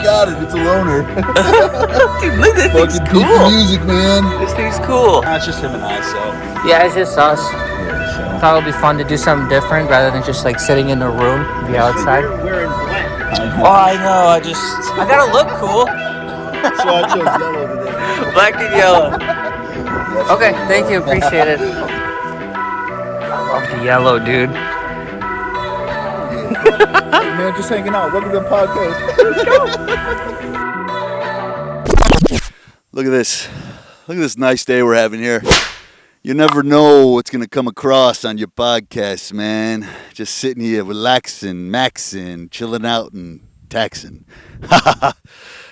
got it. It's a loner. Dude, look, this thing's Fucking cool. music, man. This thing's cool. Nah, it's just him and I, so. Yeah, it's just us. Yeah, so. Thought it would be fun to do something different rather than just like sitting in a room, be outside. We're in black. I know. I gotta look cool. So I chose yellow today. Black and yellow. Okay, thank you. Appreciate it. I love the yellow, dude. Hey, man, just hanging out. Welcome to the podcast. Look at this. Look at this nice day we're having here. You never know what's going to come across on your podcast, man. Just sitting here relaxing, maxing, chilling out, and taxing. Man.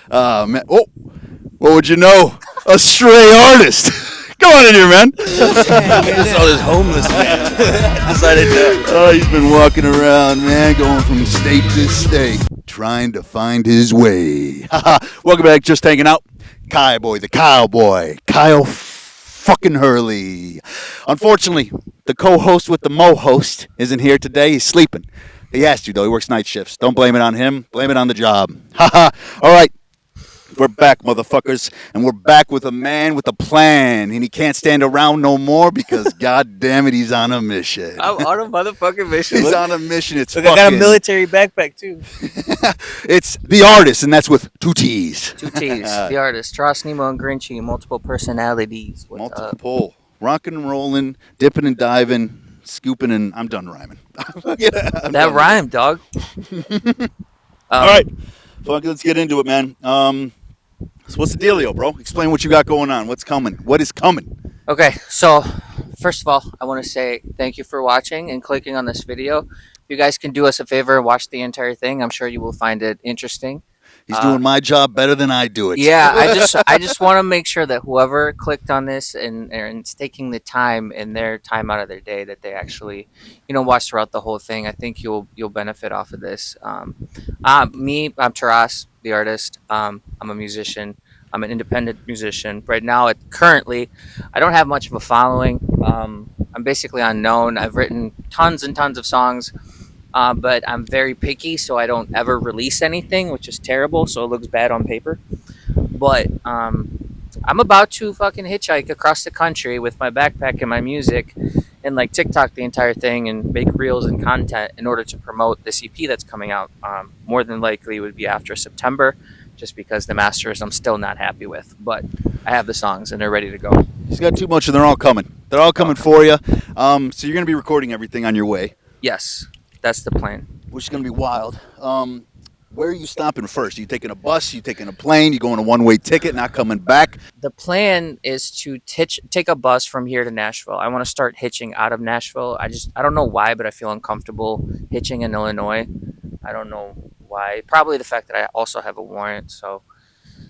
Oh, what would you know? A stray artist. Come on in here, man. I saw this homeless man. Decided to. Oh, he's been walking around, man, going from state to state, trying to find his way. Welcome back, just hanging out. Kyboi, the cowboy, Kyle fucking Hurley. Unfortunately, the co-host with the mo-host isn't here today. He's sleeping. He has to, though. He works night shifts. Don't blame it on him. Blame it on the job. All right. We're back, motherfuckers, and we're back with a man with a plan, and he can't stand around no more because, god damn it, he's on a mission. I'm on a motherfucking mission. He's on a mission. It's Look, fucking... I got a military backpack, too. It's The Artist, and that's with 2 T's. 2 T's. The Artist. Tross, Nemo, and Grinchy. Multiple personalities. What's Multiple. Rocking and rolling, dipping and diving, scooping, and I'm done rhyming. That rhymed, dog. All right. Fuck, let's get into it, man. So what's the dealio, bro? Explain what you got going on. What's coming? What is coming? Okay, so first of all, I want to say thank you for watching and clicking on this video. If you guys can do us a favor and watch the entire thing, I'm sure you will find it interesting. He's doing my job better than I do it. Yeah, I just want to make sure that whoever clicked on this and is taking the time and their time out of their day that they actually, watch throughout the whole thing. I think you'll benefit off of this. I'm Taras, the artist. I'm a musician. I'm an independent musician. Right now, currently, I don't have much of a following. I'm basically unknown. I've written tons and tons of songs. But I'm very picky, so I don't ever release anything, which is terrible, so it looks bad on paper. But I'm about to fucking hitchhike across the country with my backpack and my music and like TikTok the entire thing and make reels and content in order to promote this EP that's coming out. More than likely it would be after September, just because the masters I'm still not happy with. But I have the songs and they're ready to go. He's got too much and they're all coming. They're all coming for you. So you're going to be recording everything on your way. Yes. That's the plan. Which is going to be wild. Where are you stopping first? Are you taking a bus? Are you taking a plane? You going a one-way ticket, not coming back? The plan is to take a bus from here to Nashville. I want to start hitching out of Nashville. I don't know why, but I feel uncomfortable hitching in Illinois. I don't know why. Probably the fact that I also have a warrant, so...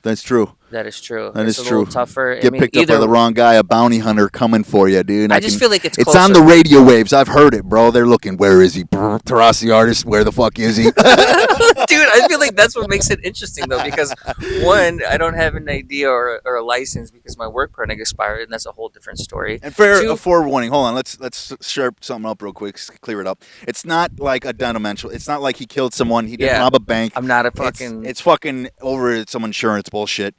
That's true. That is true. It's a true. Little tougher. Get picked up by the wrong guy, a bounty hunter coming for you, dude. I just feel like it's on the radio waves. I've heard it, bro. They're looking. Where is he? Taras the artist. Where the fuck is he? Dude, I feel like that's what makes it interesting, though, because one, I don't have an ID or a license because my work permit expired, and that's a whole different story. And fair forewarning. Hold on. Let's sharp something up real quick. Clear it up. It's not like a dimensional. It's not like he killed someone. He didn't rob a bank. I'm not a fucking. It's fucking over some insurance bullshit.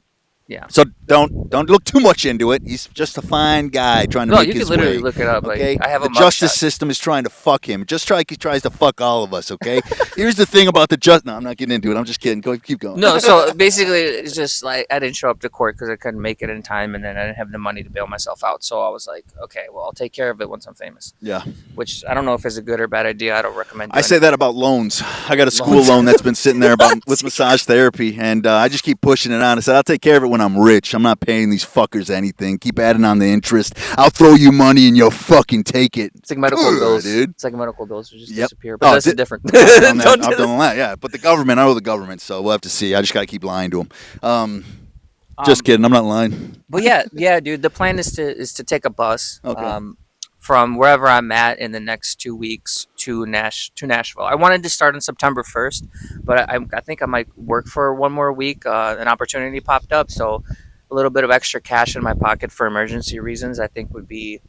Yeah. So don't look too much into it. He's just a fine guy trying to make his way. No, you can literally look it up. Okay? Like, I have the justice system is trying to fuck him. Just like he tries to fuck all of us, okay? Here's the thing about No, I'm not getting into it. I'm just kidding. Keep going. No, so basically it's just like I didn't show up to court because I couldn't make it in time, and then I didn't have the money to bail myself out. So I was like, okay, well, I'll take care of it once I'm famous. Yeah. Which I don't know if it's a good or bad idea. I don't recommend it. I say that about loans. I got a school loan that's been sitting there with massage therapy, and I just keep pushing it on. I said, I'll take care of it when I'm rich. I'm not paying these fuckers anything. Keep adding on the interest. I'll throw you money and you'll fucking take it. It's like medical bills, dude. It's like medical bills will just disappear. But that's different. I've done that, yeah. But the government, I know the government, so we'll have to see. I just got to keep lying to them. Just kidding. I'm not lying. But yeah, dude. The plan is to take a bus. Okay. From wherever I'm at in the next 2 weeks to Nashville. I wanted to start on September 1st, but I think I might work for one more week. An opportunity popped up, so a little bit of extra cash in my pocket for emergency reasons I think would be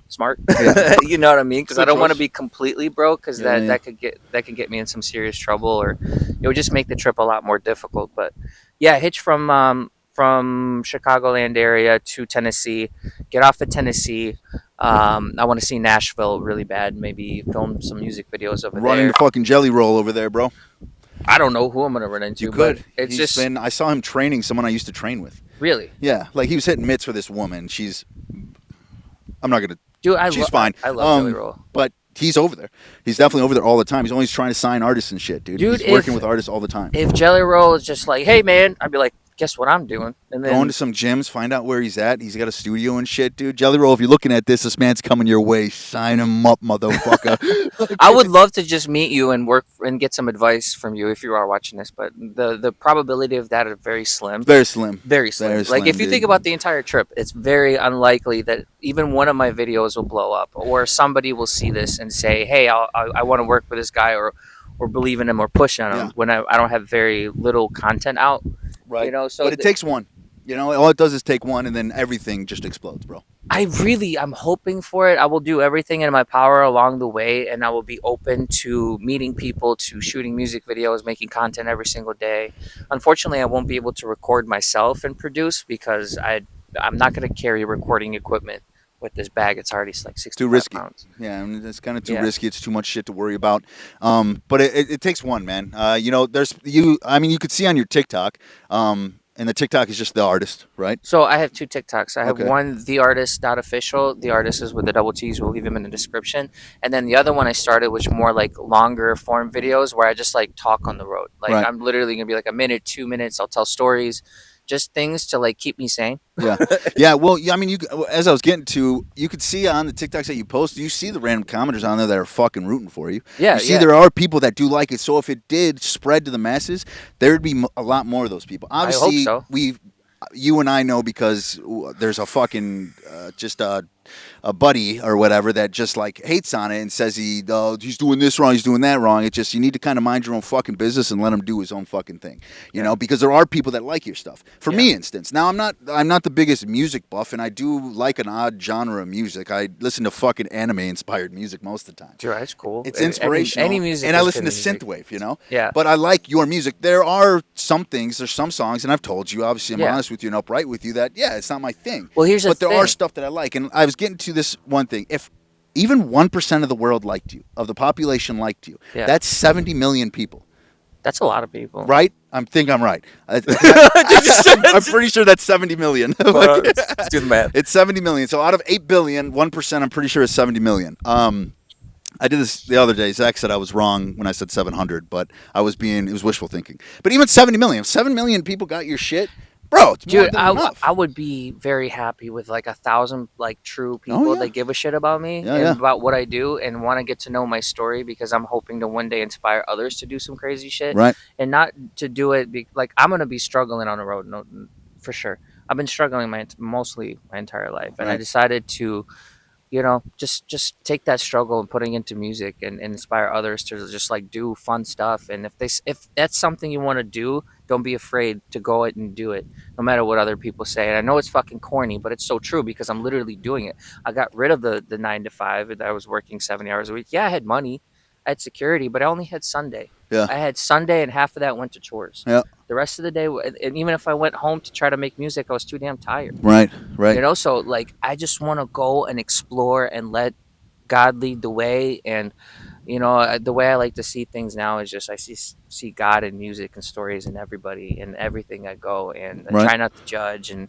smart. Yeah. You know what I mean? Because Good I don't want to choice. be completely broke, because Yeah, that could get me in some serious trouble, or it would just make the trip a lot more difficult. But yeah, hitch from Chicagoland area to Tennessee. Get off at Tennessee. I want to see Nashville really bad. Maybe film some music videos over Run there. into fucking Jelly Roll over there, bro. I don't know who I'm gonna run into. You could. But it's He's just been. I saw him training someone I used to train with. really, Yeah, like he was hitting mitts for this woman. She's. I'm not gonna. dude. She's fine. I love Jelly Roll. But he's over there. He's definitely over there all the time. He's always trying to sign artists and shit, dude. Dude, He's working with artists all the time. If Jelly Roll is just like, hey man, I'd be like, guess what I'm doing? And then Going to some gyms, find out where he's at. He's got a studio and shit, dude. Jelly Roll, if you're looking at this man's coming your way. Sign him up, motherfucker. I would love to just meet you and work and get some advice from you if you are watching this, but the probability of that is very slim. Very slim. Very slim. Very Like slim, if you dude. think about the entire trip, it's very unlikely that even one of my videos will blow up, or somebody will see this and say, "Hey, I want to work with this guy," or believe in him or push on him. Yeah. When I don't have very little content out, Right. You know, so but it takes one. You know, all it does is take one, and then everything just explodes, bro. I'm hoping for it. I will do everything in my power along the way, and I will be open to meeting people, to shooting music videos, making content every single day. Unfortunately, I won't be able to record myself and produce, because I'm not going to carry recording equipment with this bag. It's already like 65 Too risky. pounds. Yeah, I mean, it's kind of too Yeah. risky. It's too much shit to worry about. But it takes one, man. You know, there's you. I mean, you could see on your TikTok. And the TikTok is just the artist, right? So I have 2 TikToks. I have Okay. one, theartist.official. The artist is with the double T's. We'll leave them in the description. And then the other one I started, which more like longer form videos where I just like talk on the road. Like Right. I'm literally gonna be like a minute, 2 minutes. I'll tell stories, just things to like keep me sane. Yeah, yeah. Well, I mean, as I was getting to, you could see on the TikToks that you post, you see the random commenters on there that are fucking rooting for you. Yeah, You see, yeah. there are people that do like it. So if it did spread to the masses, there'd be a lot more of those people. Obviously, so. you and I know, because there's a fucking just a buddy or whatever that just like hates on it and says he's doing this wrong, he's doing that wrong. It's just, you need to kind of mind your own fucking business and let him do his own fucking thing, you know, because there are people that like your stuff. For me, instance, now I'm not the biggest music buff, and I do like an odd genre of music. I listen to fucking anime inspired music most of the time. Dude, that's cool. It's inspirational. Any music, and I is listen good to music. synthwave, you know. Yeah. But I like your music. There are some things, there's some songs, and I've told you, obviously, I'm Yeah. honest with you and upright with you, that it's not my thing. Well, here's the but there are thing. stuff that I like, and I was getting to this one thing. If even 1% of the world liked you, of the population liked you, Yeah. that's 70 million people, That's a lot of people. right? I'm right. I'm pretty sure that's 70 million. Let's do the math. It's 70 million. So out of 8 billion, 1%, I'm pretty sure is 70 million. I did this the other day. Zach said I was wrong when I said 700, but it was wishful thinking. But even 70 million, if 7 million people got your shit, bro, it's more Dude, than enough. I would be very happy with like 1,000 like true people yeah. that give a shit about me Yeah, and yeah. about what I do and want to get to know my story, because I'm hoping to one day inspire others to do some crazy shit. Right. And not to do it like I'm gonna be struggling on the road, no, for sure. I've been struggling mostly my entire life, and I Right. decided to, you know, just take that struggle and putting into music and inspire others to just like do fun stuff. And if that's something you want to do, don't be afraid to go out and do it, no matter what other people say. And I know it's fucking corny, but it's so true, because I'm literally doing it. I got rid of the 9 to 5 that I was working 70 hours a week. Yeah, I had money, I had security, but I only had Sunday. Yeah. I had Sunday, and half of that went to chores. Yeah. The rest of the day, and even if I went home to try to make music, I was too damn tired. Right. You know, so like I just want to go and explore and let God lead the way. And you know, the way I like to see things now is just I see God in music and stories and everybody and everything I go, and I Right. try not to judge and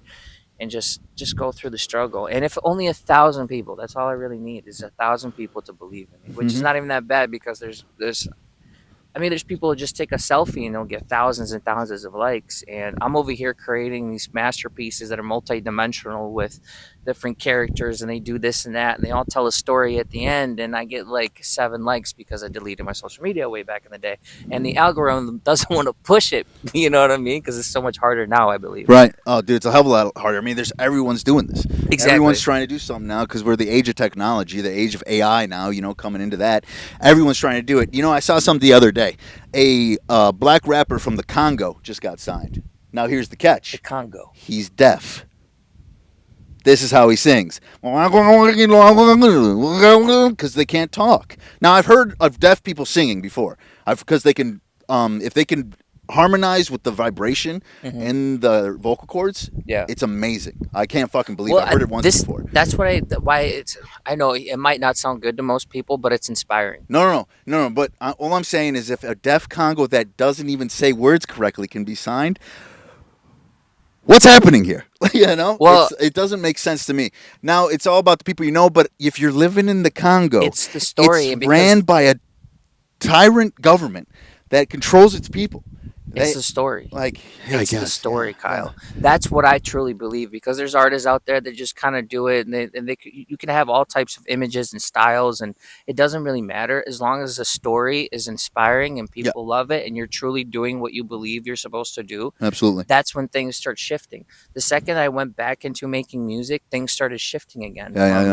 just go through the struggle. And if only 1,000 people, that's all I really need, is 1,000 people to believe in me, which is not even that bad, because there's people who just take a selfie and they'll get thousands and thousands of likes. And I'm over here creating these masterpieces that are multi-dimensional with different characters, and they do this and that, and they all tell a story at the end. And I get like 7 likes because I deleted my social media way back in the day. And the algorithm doesn't want to push it, you know what I mean? Because it's so much harder now, I believe. Right. Oh, dude, it's a hell of a lot harder. I mean, everyone's doing this. Exactly. Everyone's trying to do something now, because we're the age of technology, the age of AI now, you know, coming into that. Everyone's trying to do it. You know, I saw something the other day. A black rapper from the Congo just got signed. Now, here's the catch. The Congo. He's deaf. This is how he sings. Because they can't talk. Now, I've heard of deaf people singing before. Because they can, if they can harmonize with the vibration in the vocal cords, Yeah. it's amazing. I can't fucking believe Well, I've heard it once before. That's why it's. I know it might not sound good to most people, but it's inspiring. No. But all I'm saying is if a deaf Congo that doesn't even say words correctly can be signed, what's happening here? Well, it doesn't make sense to me. Now, it's all about the people you know, but if you're living in the Congo, it's the story. it's ran by a tyrant government that controls its people. It's the story. It's the story, Kyle. That's what I truly believe, because there's artists out there that just kind of do it, and you can have all types of images and styles, and it doesn't really matter as long as the story is inspiring and people love it, and you're truly doing what you believe you're supposed to do. Absolutely. That's when things start shifting. The second I went back into making music, things started shifting again.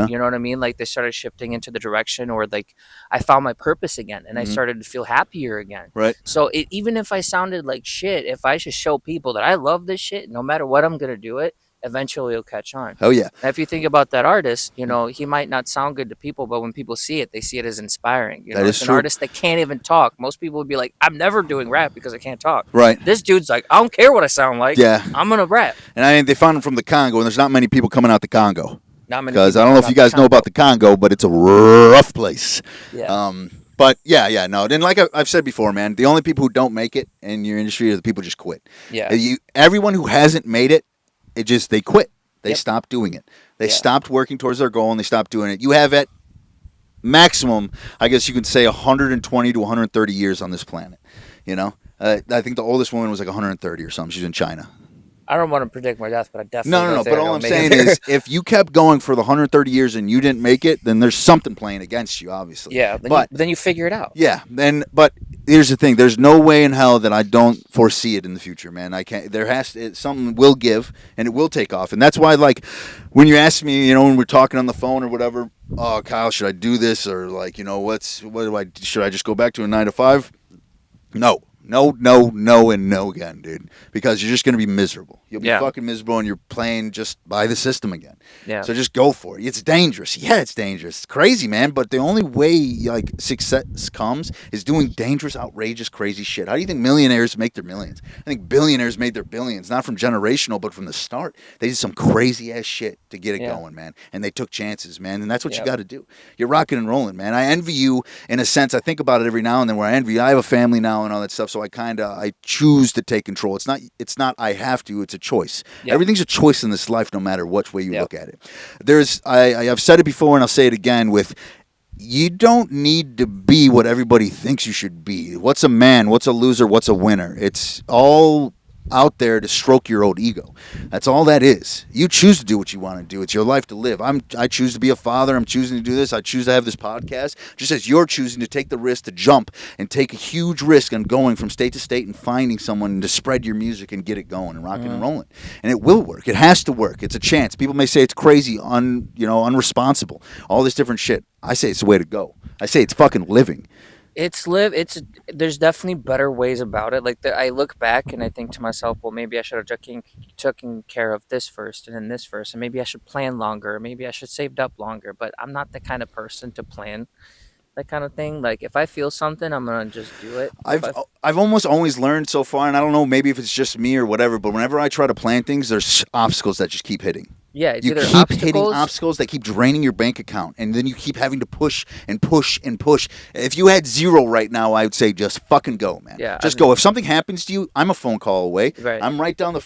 You know what I mean? Like they started shifting into the direction, or like I found my purpose again, and I started to feel happier again. Right. So even if I sounded like shit, if I should show people that I love this shit, no matter what I'm gonna do it, eventually it'll catch on. Oh yeah. And if you think about that artist, he might not sound good to people, but when people see it, they see it as inspiring. It's an artist that can't even talk. Most people would be like, I'm never doing rap because I can't talk. Right. This dude's like, I don't care what I sound like. Yeah. I'm gonna rap. And I mean, they found him from the Congo, and there's not many people coming out the Congo. Not many. Because I don't know if you guys know about the Congo, but it's a rough place. Yeah. But no. Then, like I've said before, man, the only people who don't make it in your industry are the people who just quit. Yeah. Everyone who hasn't made it, they quit. They stopped doing it. They stopped working towards their goal, and they stopped doing it. You have at maximum, I guess you could say, 120 to 130 years on this planet. I think the oldest woman was like 130 or something. She's in China. I don't want to predict my death, but I definitely No. But all I'm saying is, if you kept going for the 130 years and you didn't make it, then there's something playing against you, obviously. Yeah, then you figure it out. Yeah, but here's the thing: there's no way in hell that I don't foresee it in the future, man. I can't. Something will give, and it will take off, and that's why, like, when you ask me, when we're talking on the phone or whatever, oh, Kyle, should I do this, or like, should I just go back to a 9 to 5? No, and no again, dude. Because you're just going to be miserable. You'll be fucking miserable, and you're playing just by the system again. Yeah. So just go for it. It's dangerous. Yeah, it's dangerous. It's crazy, man. But the only way success comes is doing dangerous, outrageous, crazy shit. How do you think millionaires make their millions? I think billionaires made their billions, not from generational, but from the start. They did some crazy ass shit to get it going, man. And they took chances, man. And that's what you got to do. You're rocking and rolling, man. I envy you in a sense. I think about it every now and then. Where I envy you. I have a family now and all that stuff. So I choose to take control. It's not I have to. It's a choice. Yep. Everything's a choice in this life, no matter which way you look at it. I've said it before, and I'll say it again. You don't need to be what everybody thinks you should be. What's a man? What's a loser? What's a winner? It's all out there to stroke your old ego. That's all that is. You choose to do what you want to do. It's your life to live. I choose to be a father. I'm choosing to do this. I choose to have this podcast. Just as you're choosing to take the risk to jump and take a huge risk on going from state to state and finding someone to spread your music and get it going and rocking and rolling. And it will work. It has to work. It's a chance. People may say it's crazy, unresponsible, all this different shit. I say it's the way to go. I say it's fucking living. There's definitely better ways about it. Like I look back and I think to myself, well, maybe I should have taken care of this first and then this first, and maybe I should plan longer, maybe I should saved up longer. But I'm not the kind of person to plan that kind of thing. Like if I feel something, I'm gonna just do it. I've almost always learned so far, and I don't know, maybe if it's just me or whatever, but whenever I try to plan things, there's obstacles that just keep hitting. Yeah, it's you either keep hitting obstacles that keep draining your bank account, and then you keep having to push and push and push. If you had zero right now, I would say just fucking go, man. Yeah, just go. If something happens to you, I'm a phone call away. Right. I'm right down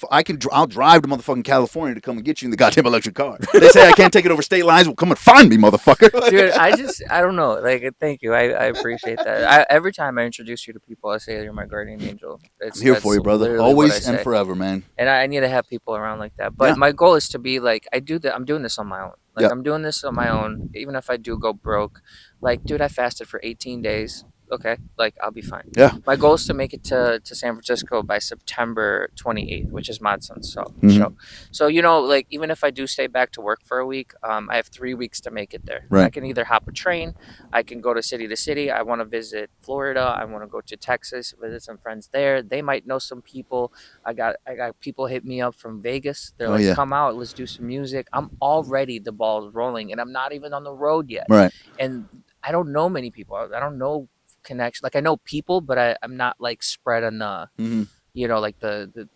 I'll drive to motherfucking California to come and get you in the goddamn electric car. They say I can't take it over state lines. Well, come and find me, motherfucker. Dude, I don't know. Like, thank you. I appreciate that. Every time I introduce you to people, I say you're my guardian angel. I'm here for you, brother. Always and forever, man. And I need to have people around like that. But my goal is to be like, I'm doing this on my own. Like, I'm doing this on my own. Even if I do go broke, like, dude, I fasted for 18 days. okay, like I'll be fine. Yeah. My goal is to make it to San Francisco by September 28th, which is Modson's show. Mhm. So you know, like even if I do stay back to work for a week, I have 3 weeks to make it there. Right. I can either hop a train, I can go to city. I want to visit Florida. I want to go to Texas, visit some friends there. They might know some people. I got people hit me up from Vegas. They're Oh, like, yeah. come out, let's do some music. I'm already the ball's rolling, and I'm not even on the road yet. Right. And I don't know many people. I don't know connection. Like I know people, but I'm not like spread on the, Mhm. you know, like the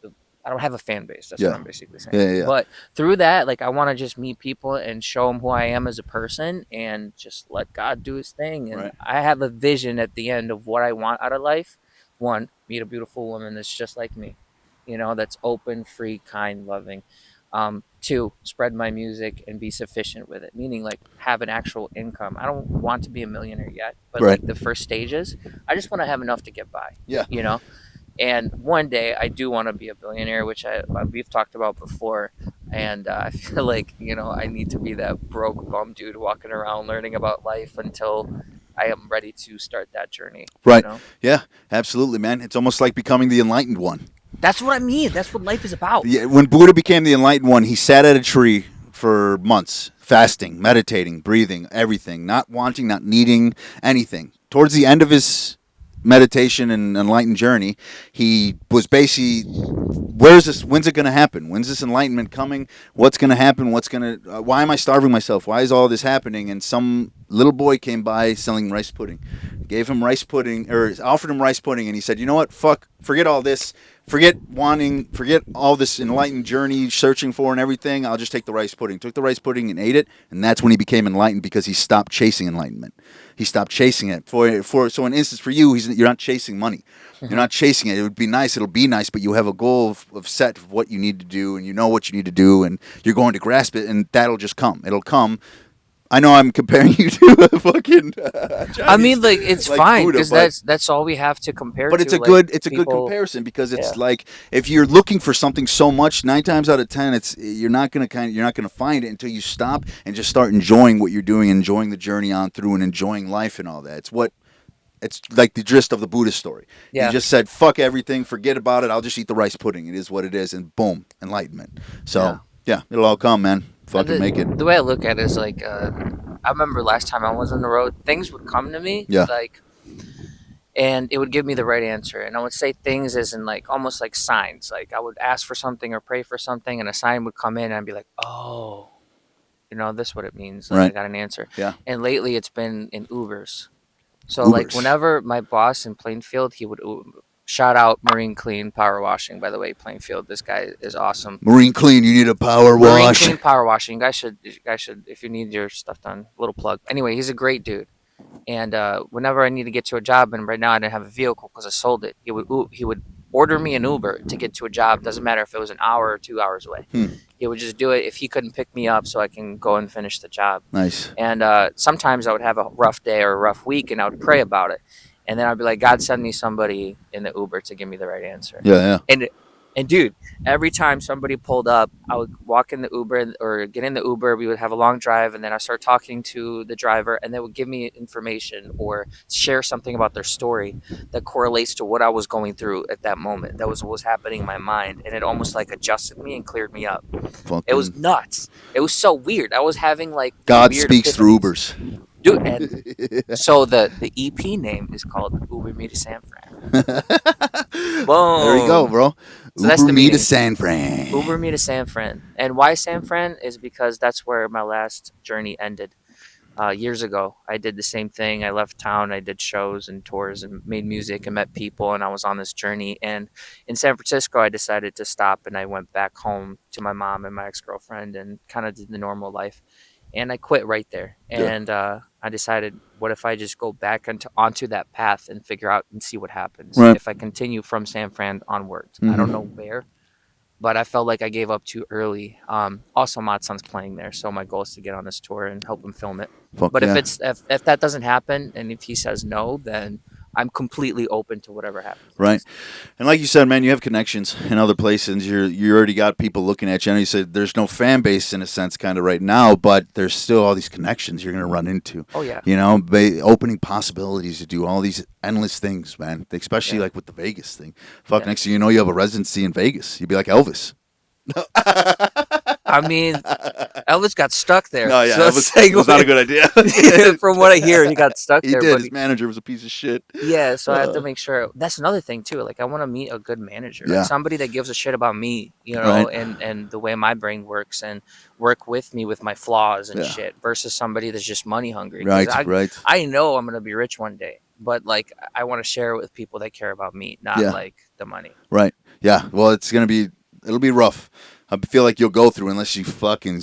I don't have a fan base. That's Yeah. what I'm basically saying. Yeah, yeah, yeah. But through that, like I want to just meet people and show them who I am as a person, and just let God do His thing. And Right. I have a vision at the end of what I want out of life. One, meet a beautiful woman that's just like me, you know, that's open, free, kind, loving. Two, spread my music and be sufficient with it, meaning like have an actual income. I don't want to be a millionaire yet, but Right. like the first stages, I just want to have enough to get by. Yeah. You know, and one day I do want to be a billionaire, which we've talked about before. And I feel like, you know, I need to be that broke bum dude walking around learning about life until I am ready to start that journey. Right. You know? Yeah. Absolutely, man. It's almost like becoming the enlightened one. That's what I mean. That's what life is about. Yeah, when Buddha became the enlightened one, he sat at a tree for months, fasting, meditating, breathing, everything, not wanting, not needing anything. Towards the end of his meditation and enlightened journey, he was basically, where's this? When's it going to happen? When's this enlightenment coming? What's going to happen? Why am I starving myself? Why is all this happening? And some little boy came by selling rice pudding, gave him rice pudding, or offered him rice pudding, and he said, you know what? Forget all this. Forget all this enlightened journey, searching for and everything. I'll just take the rice pudding. Took the rice pudding and ate it, and that's when he became enlightened, because he stopped chasing enlightenment. He stopped chasing it. So an instance for you, you're not chasing money. You're not chasing it. It would be nice. It'll be nice, but you have a goal of set of what you need to do, and you know what you need to do, and you're going to grasp it, and that'll just come. It'll come. I know I'm comparing you to a fucking. I mean, like it's like fine Buddha, because but- that's all we have to compare. But to, it's a like, good good people- comparison, because it's Yeah. like if you're looking for something so much, 9 times out of 10, you're not gonna find it until you stop and just start enjoying what you're doing, enjoying the journey on through, and enjoying life and all that. It's like the gist of the Buddhist story. Yeah. He just said, "Fuck everything, forget about it. I'll just eat the rice pudding. It is what it is," and boom, enlightenment. So yeah, it'll all come, man. Fucking make it. The way I look at it is like, I remember last time I was on the road, things would come to me, Yeah. like, and it would give me the right answer, and I would say things as in like almost like signs. Like I would ask for something or pray for something, and a sign would come in, and I'd be like, oh, you know, this is what it means. Like, Right. I got an answer. Yeah. And lately, it's been in Ubers. So like Ubers. whenever my boss in Plainfield, he would shout out Marine Clean Power Washing. By the way, Plainfield, this guy is awesome. Marine Clean, you need a power Marine wash. Clean Power Washing. You guys should, if you need your stuff done, little plug. Anyway, he's a great dude. And whenever I need to get to a job, and right now I didn't have a vehicle because I sold it, he would order me an Uber to get to a job. Doesn't matter if it was an hour or 2 hours away. He would just do it if he couldn't pick me up, so I can go and finish the job. Nice. And sometimes I would have a rough day or a rough week, and I would pray about it. And then I'd be like, God, send me somebody in the Uber to give me the right answer. Yeah. And dude, every time somebody pulled up, I would walk in the Uber or get in the Uber. We would have a long drive, and then I start talking to the driver, and they would give me information or share something about their story that correlates to what I was going through at that moment. That was what was happening in my mind, and it almost like adjusted me and cleared me up. Fucking It was nuts. It was so weird. I was having like God weird speaks through epiphanies. Ubers. Dude, and so the EP name is called Uber Me To Sanfran. Boom. There you go, bro. So that's Uber the me to meaning. San Fran. Uber Me To Sanfran. And why Sanfran is because that's where my last journey ended. Years ago, I did the same thing. I left town. I did shows and tours and made music and met people, and I was on this journey. And in San Francisco, I decided to stop, and I went back home to my mom and my ex-girlfriend and kind of did the normal life. And I quit right there. Yeah. And I decided, what if I just go back onto that path and figure out and see what happens Right. if I continue from San Fran onwards. Mhm. I don't know where, but I felt like I gave up too early. Also, Modson's playing there, so my goal is to get on this tour and help him film it. Fuck But yeah. if that doesn't happen, and if he says no, then I'm completely open to whatever happens. Right. And like you said, man, you have connections in other places. You already got people looking at you. And you said there's no fan base in a sense kind of right now, but there's still all these connections you're going to run into. Oh, yeah. You know, opening possibilities to do all these endless things, man, especially like with the Vegas thing. Fuck, next thing you know, you have a residency in Vegas. You'd be like Elvis. I mean, Elvis got stuck there. No, yeah, so Elvis was not a good idea. From what I hear, he got stuck there. He did. But His manager was a piece of shit. yeah, so I have to make sure. That's another thing too. Like I want to meet a good manager, like somebody that gives a shit about me, you know, and the way my brain works, and work with me with my flaws and shit, versus somebody that's just money hungry. Right. I know I'm gonna be rich one day, but like I want to share it with people that care about me, not like the money. Right. Yeah. Well, it'll be rough. I feel like you'll go through unless you fucking,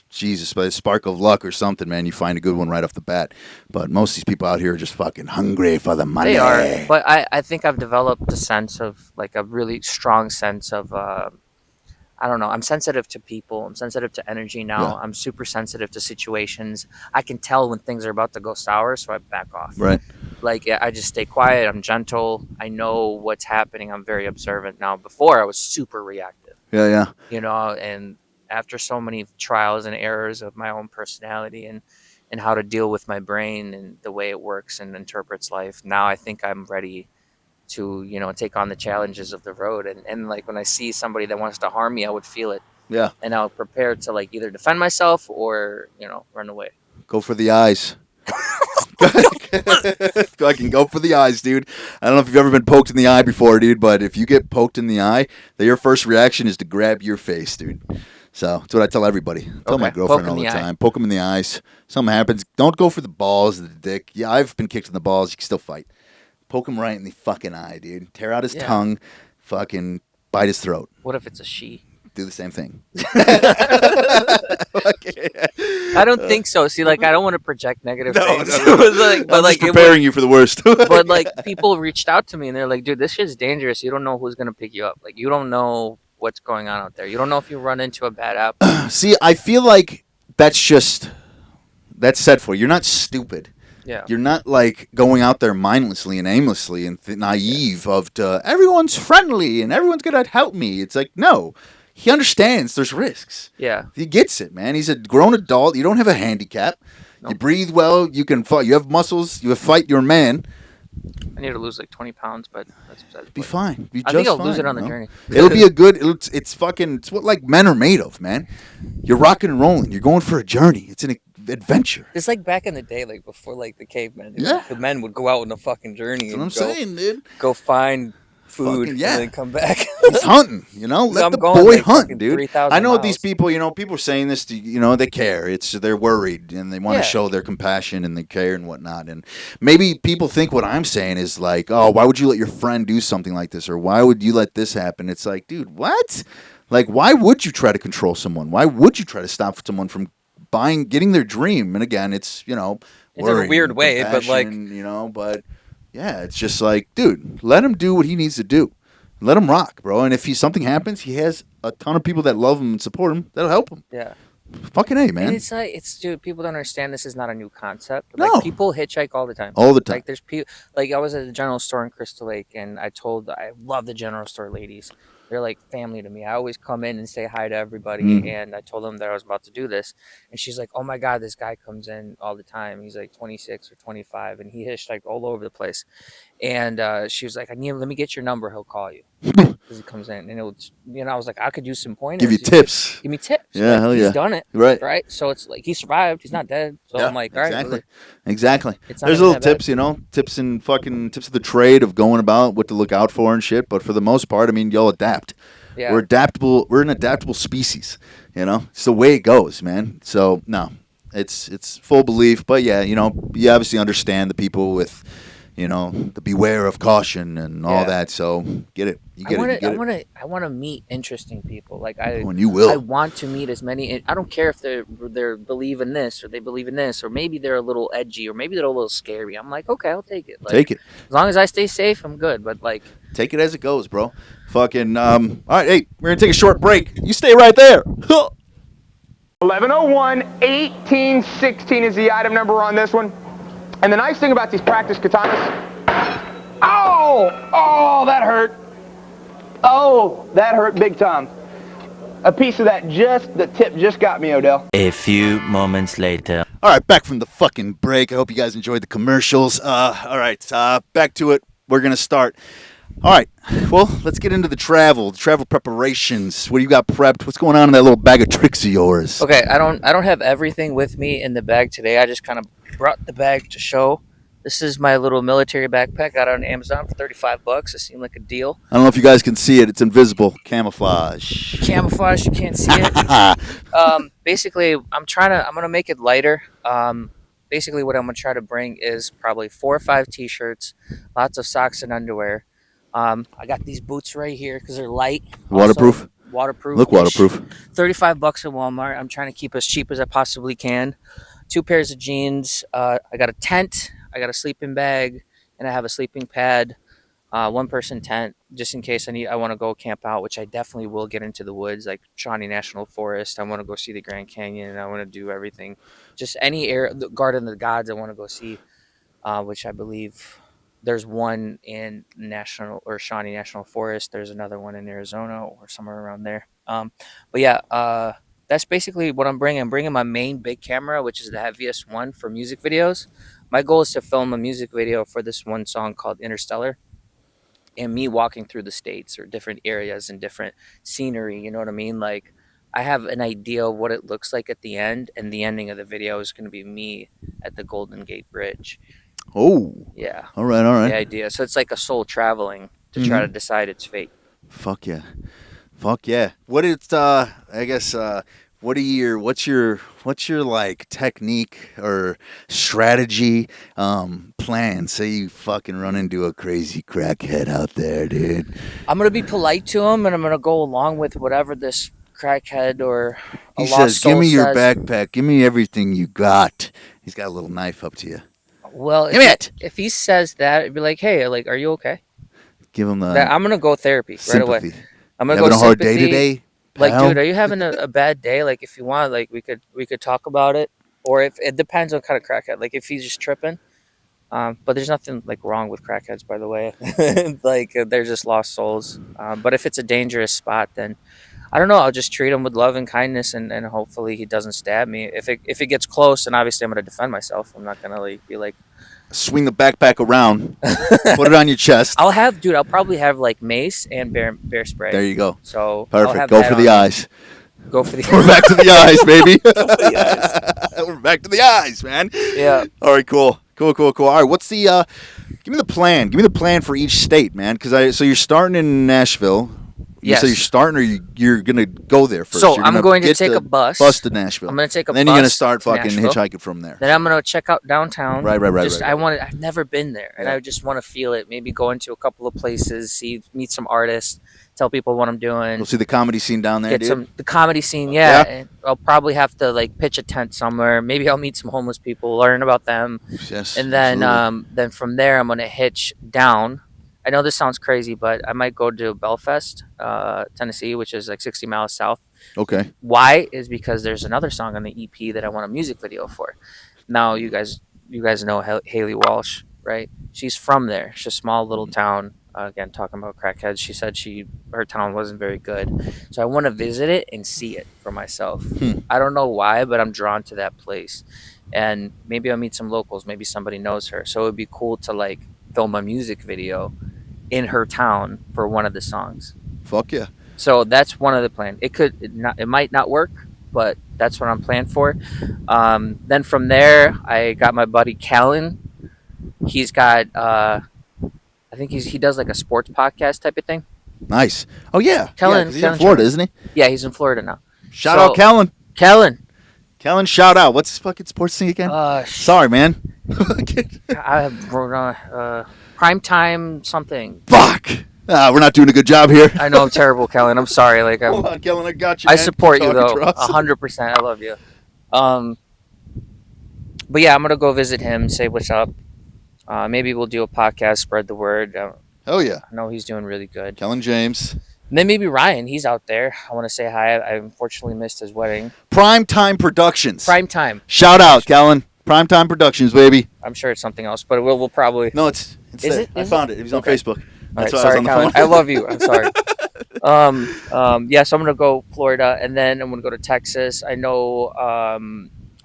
Jesus, by a spark of luck or something, man, you find a good one right off the bat. But most of these people out here are just fucking hungry for the money. They are, but I think I've developed a sense of, like a really strong sense of, I don't know, I'm sensitive to people. I'm sensitive to energy now. Yeah. I'm super sensitive to situations. I can tell when things are about to go sour, so I back off. Right. Like, I just stay quiet. I'm gentle. I know what's happening. I'm very observant now. Before, I was super reactive. Yeah. You know, and after so many trials and errors of my own personality and how to deal with my brain and the way it works and interprets life, now I think I'm ready to, you know, take on the challenges of the road. And like when I see somebody that wants to harm me, I would feel it. Yeah. And I'll prepare to like either defend myself or, you know, run away. Go for the eyes. I can go for the eyes, dude. I don't know if you've ever been poked in the eye before, dude, but if you get poked in the eye, your first reaction is to grab your face, dude. So that's what I tell everybody. I tell my girlfriend all the time. Poke them in the eyes. Something happens. Don't go for the balls, the dick. Yeah, I've been kicked in the balls. You can still fight. Poke him right in the fucking eye, dude. Tear out his tongue. Fucking bite his throat. What if it's a she? Do the same thing. I don't think so. See, like, I don't want to project negative things. But I'm just preparing you for the worst. But like, people reached out to me and they're like, "Dude, this shit's dangerous. You don't know who's gonna pick you up. Like, you don't know what's going on out there. You don't know if you run into a bad apple." See, I feel like that's said for you. You're not stupid. Yeah. You're not like going out there mindlessly and aimlessly and naive everyone's friendly and everyone's gonna help me. It's like, no. He understands there's risks. Yeah. He gets it, man. He's a grown adult. You don't have a handicap. Nope. You breathe well. You can fight. You have muscles. You fight. You're a man. I need to lose like 20 pounds, but that's be fine. I think I'll lose it on the journey. It'll be a good. It's what like men are made of, man. You're rocking and rolling. You're going for a journey. It's an adventure. It's like back in the day, like before, like the cavemen. Yeah. The men would go out on a fucking journey. That's what I'm saying, dude. Go find food and then come back. He's hunting, you know. Let the boy hunt, dude. I know these people, you know, people are saying this to, you know, they care. They're worried and they want to show their compassion and they care and whatnot. And maybe people think what I'm saying is like, oh, why would you let your friend do something like this? Or why would you let this happen? It's like, dude, what? Like, why would you try to control someone? Why would you try to stop someone from getting their dream? And again, it's, you know, it's in a weird way, but like, you know, but yeah, it's just like, dude, let him do what he needs to do. Let him rock, bro. And if something happens, he has a ton of people that love him and support him. That'll help him. Yeah. Fucking A, man. And it's like, dude, people don't understand this is not a new concept. No. Like, people hitchhike all the time. All the time. Like, there's people, like, I was at the general store in Crystal Lake, and I love the general store ladies. They're like family to me. I always come in and say hi to everybody. And I told them that I was about to do this. And she's like, oh my God, this guy comes in all the time. He's like 26 or 25 and he hitchhiked all over the place. And she was like, let me get your number. He'll call you. Because he comes in. And I was like, I could use some pointers. Give you tips. Give me tips. Yeah, like, hell yeah. He's done it. Right. So it's like, he survived. He's not dead. So I'm like, all right. Exactly. There's little tips, you know, tips of the trade of going about what to look out for and shit. But for the most part, I mean, you'll adapt. Yeah. We're adaptable. We're an adaptable species, you know. It's the way it goes, man. So no, it's full belief. But yeah, you know, you obviously understand the people with, you know, the beware of caution and all that. So get it. You get it. I want to meet interesting people. Like and you will. I want to meet as many. I don't care if they believe in this or they believe in this, or maybe they're a little edgy or maybe they're a little scary. I'm like, okay, I'll take it. Like, take it. As long as I stay safe, I'm good. But like, take it as it goes, bro. Fucking all right, hey, we're gonna take a short break. You stay right there. 1101 1816 is the item number on this one. And the nice thing about these practice katanas, Oh, that hurt. Oh, that hurt big time. A piece of that the tip just got me, Odell. A few moments later. All right, back from the fucking break. I hope you guys enjoyed the commercials. All right, back to it. We're going to start. All right, well, let's get into the travel preparations. What do you got prepped? What's going on in that little bag of tricks of yours? Okay, I don't have everything with me in the bag today. I just kind of brought the bag to show. This is my little military backpack. Got it on Amazon for $35. It seemed like a deal. I don't know if you guys can see it. It's invisible. Camouflage. Camouflage, you can't see it. Basically, I'm gonna make it lighter. Basically, what I'm gonna try to bring is probably 4 or 5 t-shirts, lots of socks and underwear. I got these boots right here because they're light. Waterproof? Also, waterproof. Look waterproof. $35 at Walmart. I'm trying to keep as cheap as I possibly can. 2 pairs of jeans. I got a tent. I got a sleeping bag, and I have a sleeping pad. 1-person tent, just in case I want to go camp out, which I definitely will get into the woods, like Shawnee National Forest. I want to go see the Grand Canyon, and I want to do everything. Just any Garden of the Gods I want to go see, which I believe there's one in Shawnee National Forest. There's another one in Arizona or somewhere around there. But yeah, that's basically what I'm bringing. I'm bringing my main big camera, which is the heaviest one for music videos. My goal is to film a music video for this one song called Interstellar, and me walking through the states or different areas and different scenery. You know what I mean? Like, I have an idea of what it looks like at the end, and the ending of the video is going to be me at the Golden Gate Bridge. Oh. Yeah. All right. The idea. So it's like a soul traveling to try to decide its fate. Fuck yeah. What it's I guess what's your like technique or strategy plan? Say you fucking run into a crazy crackhead out there, dude. I'm gonna be polite to him, and I'm gonna go along with whatever this crackhead or he says, "Give me your backpack. Give me everything you got." He's got a little knife up to you. Well, if he says that, it'd be like, "Hey, like, are you okay?" Give him the. I'm gonna go therapy sympathy. right away. I'm gonna having go a hard sympathy. day today. Like, dude, are you having a bad day? Like, if you want, like, we could talk about it. Or if it depends on kind of crackhead. Like, if he's just tripping. But there's nothing like wrong with crackheads, by the way. Like, they're just lost souls. But if it's a dangerous spot, then I don't know. I'll just treat him with love and kindness, and hopefully he doesn't stab me. If it gets close, then obviously I'm gonna defend myself. I'm not gonna like be like. Swing the backpack around, put it on your chest. I'll probably have like mace and bear spray. There you go. So perfect. Go for the eyes. Go for the. We're back to the eyes, baby. We're back to the eyes, man. Yeah. All right. Cool. All right. What's the? Give me the plan. Give me the plan for each state, man. So you're starting in Nashville. Yes. So you're starting, or you're gonna go there first? So I'm going to take a bus. Bus to Nashville. I'm going to take a bus. Then you're gonna start fucking Nashville. hitchhiking from there. Then I'm going to check out downtown. Right. I've never been there, and I just want to feel it. Maybe go into a couple of places, meet some artists, tell people what I'm doing. You'll see the comedy scene down there, dude. The comedy scene, yeah. And I'll probably have to like pitch a tent somewhere. Maybe I'll meet some homeless people, learn about them. Yes. And then from there, I'm going to hitch down. I know this sounds crazy, but I might go to Belfast, Tennessee, which is like 60 miles south. Okay. Why? Is because there's another song on the EP that I want a music video for. Now, you guys know Haley Walsh, right? She's from there. She's a small little town. Again, talking about crackheads, she said her town wasn't very good. So I want to visit it and see it for myself. I don't know why, but I'm drawn to that place. And maybe I'll meet some locals. Maybe somebody knows her. So it would be cool to like film a music video in her town for one of the songs. Fuck yeah. So that's one of the plans. It might not work, but that's what I'm planning for. Then from there, I got my buddy Callan. He's got, I think he does like a sports podcast type of thing. Nice. Oh yeah. Callan, he's in Florida, isn't he? Yeah, he's in Florida now. Shout out Callan. Callan, shout out. What's his fucking sports thing again? Sorry, man. I have primetime something. Fuck. We're not doing a good job here. I know I'm terrible, Callan. I'm sorry. Hold on, Callan. I got you. I support you though, 100%. I love you. But yeah, I'm gonna go visit him, say what's up. Maybe we'll do a podcast, spread the word. Hell yeah. I know he's doing really good. Callan James. And then maybe Ryan, he's out there. I want to say hi. I unfortunately missed his wedding. Primetime Productions. Primetime. Shout out, Callan. Primetime Productions, baby. I'm sure it's something else, but we'll probably. No, it's Is there. it? I found it. It was on Okay. Facebook. All That's right, why I was sorry, on the Colin. phone. I love you. I'm sorry. Yeah, so I'm gonna go Florida, and then I'm gonna go to Texas. I know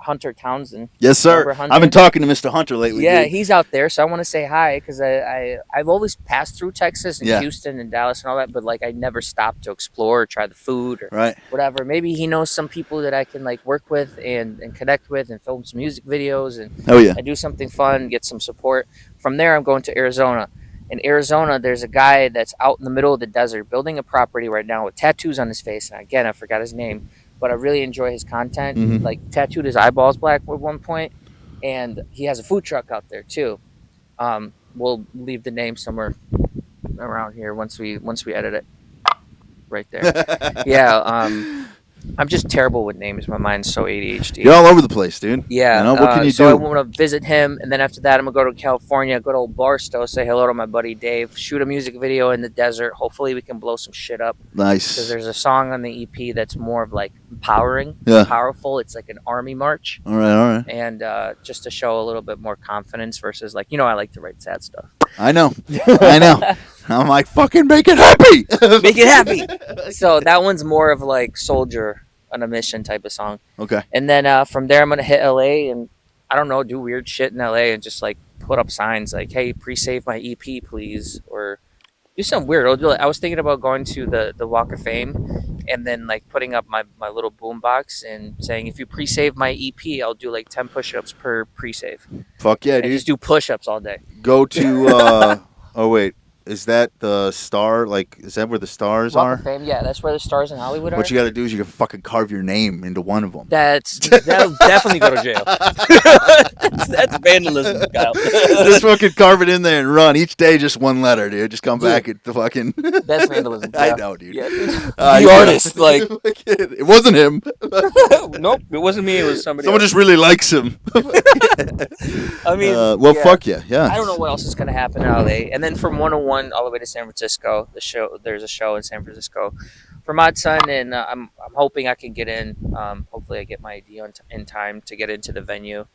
Hunter Townsend. Yes, sir. Remember Hunter? I've been talking to Mr. Hunter lately. Yeah, dude. he's out there, so I want to say hi because I've always passed through Texas and Yeah. Houston and Dallas and all that, but like I never stopped to explore or try the food or Right. whatever. Maybe he knows some people that I can like work with and connect with and film some music videos and Oh yeah. do something fun, get some support. From there, I'm going to Arizona. In Arizona, there's a guy that's out in the middle of the desert building a property right now with tattoos on his face. And again, I forgot his name, but I really enjoy his content. Mhm. Like tattooed his eyeballs black at one point, and he has a food truck out there too. We'll leave the name somewhere around here once we edit it. Right there. Yeah. I'm just terrible with names. My mind's so ADHD. You're all over the place, dude. Yeah. You know, what can you so do? I want to visit him, and then after that, I'm gonna go to California, go to old Barstow, say hello to my buddy Dave, shoot a music video in the desert. Hopefully, we can blow some shit up. Because Nice. there's a song on the EP that's more of like empowering, Yeah. powerful. It's like an army march, All right. and just to show a little bit more confidence versus like I like to write sad stuff. I know. I know. I'm like, fucking make it happy. Make it happy. So that one's more of like soldier on a mission type of song. Okay. And then from there, I'm gonna hit LA and I don't know, do weird shit in LA and just like put up signs like, "Hey, pre-save my EP, please," or do something weird. I was thinking about going to the Walk of Fame and then like putting up my little boom box and saying, "If you pre-save my EP, I'll do like 10 push-ups per pre-save." Fuck yeah, And dude. just do push-ups all day. Go to. Oh wait, is that the star? Like, is that where the stars Walk are? of Fame, yeah, that's where the stars in Hollywood are. What you got to do is you can fucking carve your name into one of them. That'll definitely go to jail. That's vandalism, Kyle. Just fucking carve it in there and run each day, just one letter, dude. Just come back at the fucking. That's vandalism. I yeah. know, dude. Yeah. The The artist, like, it wasn't him. nope, it wasn't me. It was somebody. Someone else. just really likes him. I mean, well, yeah. fuck yeah, yeah. I don't know what else is gonna happen in LA, and then from 101 all the way to San Francisco. There's a show in San Francisco for modson, and I'm hoping I can get in. Hopefully, I get my ID in time to get into the venue.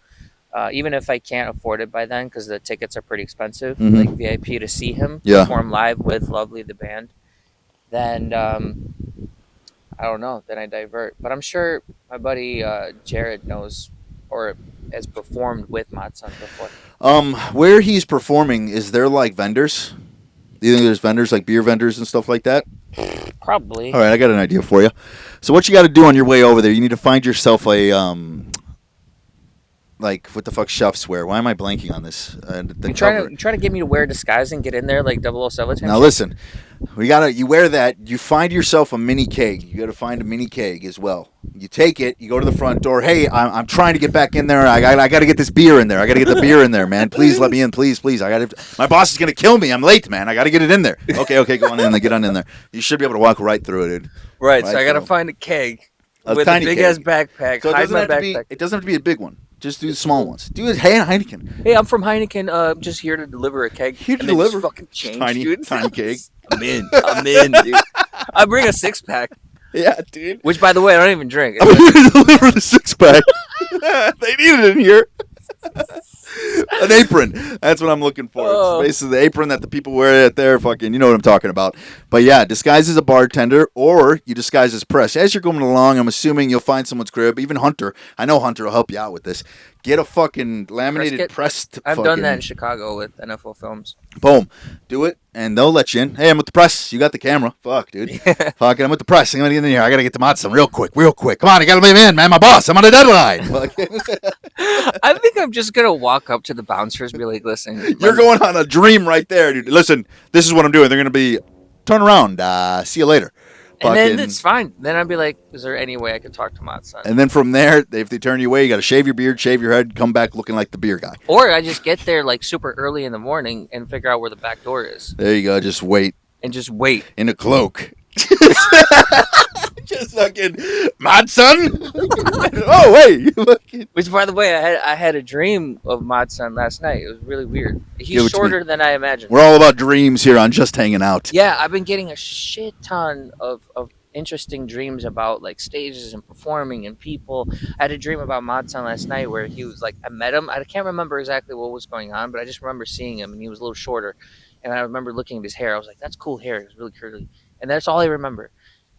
Even if I can't afford it by then, because the tickets are pretty expensive, Mhm. like VIP to see him perform live with Lovely the band, then I don't know. Then I divert. But I'm sure my buddy Jared knows or has performed with modson before. Where he's performing, is there like vendors? Do you think there's vendors, like beer vendors and stuff like that? Probably. All right, I got an idea for you. So what you got to do on your way over there, you need to find yourself a like, what the fuck chefs wear? Why am I blanking on this? You trying to get me to wear a disguise and get in there like 007 type Now shit? listen, you wear that, you find yourself a mini keg. You got to find a mini keg as well. You take it, you go to the front door. Hey, I'm trying to get back in there. I got to get this beer in there. I got to get the beer in there, man. Please let me in, please. My boss is gonna kill me. I'm late, man. I got to get it in there. Okay, go on in there. Get on in there. You should be able to walk right through it, dude. Right, Right, so I gotta so- find a keg A with a tiny big keg. ass backpack. So Hide my backpack. it doesn't have to be a big one. Just do the small ones. Do it. Hey, Heineken. Hey, I'm from Heineken. I'm just here to deliver a keg. Here to And then just deliver. fucking change, Tiny dude. keg. I'm in, dude. I bring a 6-pack, Yeah, dude. which by the way I don't even drink. I'm here to deliver the 6-pack. They need it in here. An apron. That's what I'm looking for. Oh. It's basically the apron that the people wear at their fucking, you know what I'm talking about. But yeah, disguise as a bartender or you disguise as press. As you're going along, I'm assuming you'll find someone's crib. Even Hunter. I know Hunter will help you out with this. Get a fucking laminated pressed I've fucking, done that in Chicago with NFL Films. boom. Do it, and they'll let you in. Hey, I'm with the press. You got the camera. Fuck, dude. Fuck it, I'm with the press. I'm going to get in here. I got to get the modson real quick. Come on, I got to leave in, man. My boss. I'm on a deadline. Fuck. I think I'm just gonna walk up to the bouncers and be like, "Listen, You're going on a dream right there, dude. Listen, this is what I'm doing. They're going to be, turn around. See you later. and then Fucking- it's fine." Then I'd be like, "Is there any way I could talk to modson?" And then from there, if they turn you away, you got to shave your beard, shave your head, come back looking like the beer guy. Or I just get there like super early in the morning and figure out where the back door is There you go. Just wait and just wait. in a cloak. Just fucking, modson. Oh, wait. Which, by the way, I had a dream of modson last night. It was really weird. Give He's it to shorter than I imagined. We're all about dreams here on Just Hanging Out. Yeah, I've been getting a shit ton of interesting dreams about like stages and performing and people. I had a dream about modson last night where he was like, I met him. I can't remember exactly what was going on, but I just remember seeing him and he was a little shorter. And I remember looking at his hair. I was like, that's cool hair. It was really curly. And that's all I remember.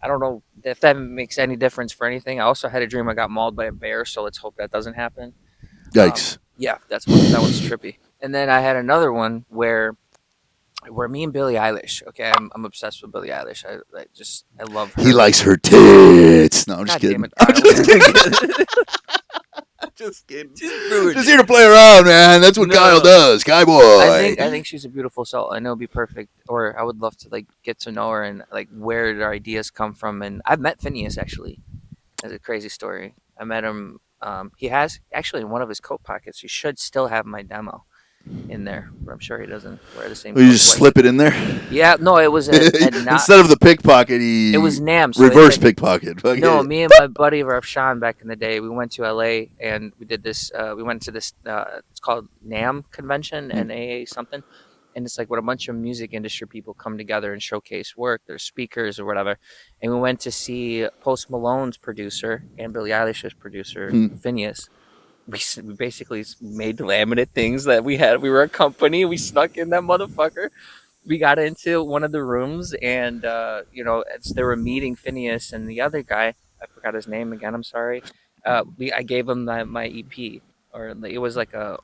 I don't know if that makes any difference for anything. I also had a dream I got mauled by a bear, so let's hope that doesn't happen. Yikes. Yeah, that one's trippy. And then I had another one where me and Billie Eilish. Okay, I'm obsessed with Billie Eilish. I love her. He likes her tits. No, I'm just God kidding. damn it, Kyle. Just kidding. Just here to play around, man. That's what Kyle does. Kyboi. I think she's a beautiful soul. I know it'd be perfect. Or I would love to like get to know her and like where their ideas come from. And I've met Phineas actually. That's a crazy story. I met him. He has actually in one of his coat pockets. He should still have my demo in there, but I'm sure he doesn't wear the same. You just slip it in there. Yeah, no, it was instead of the pickpocket, it was NAM. So reverse pickpocket. Okay. No, me and my buddy Ravshan back in the day, we went to LA and we did this. We went to this. It's called NAM convention, NAA something, and it's like when a bunch of music industry people come together and showcase work. There's speakers or whatever, and we went to see Post Malone's producer and Billie Eilish's producer Phineas. We basically made laminate things that we had. We were a company. We snuck in that motherfucker. We got into one of the rooms, and as they were meeting Phineas and the other guy, I forgot his name again. I'm sorry. I gave him my EP, or it was like a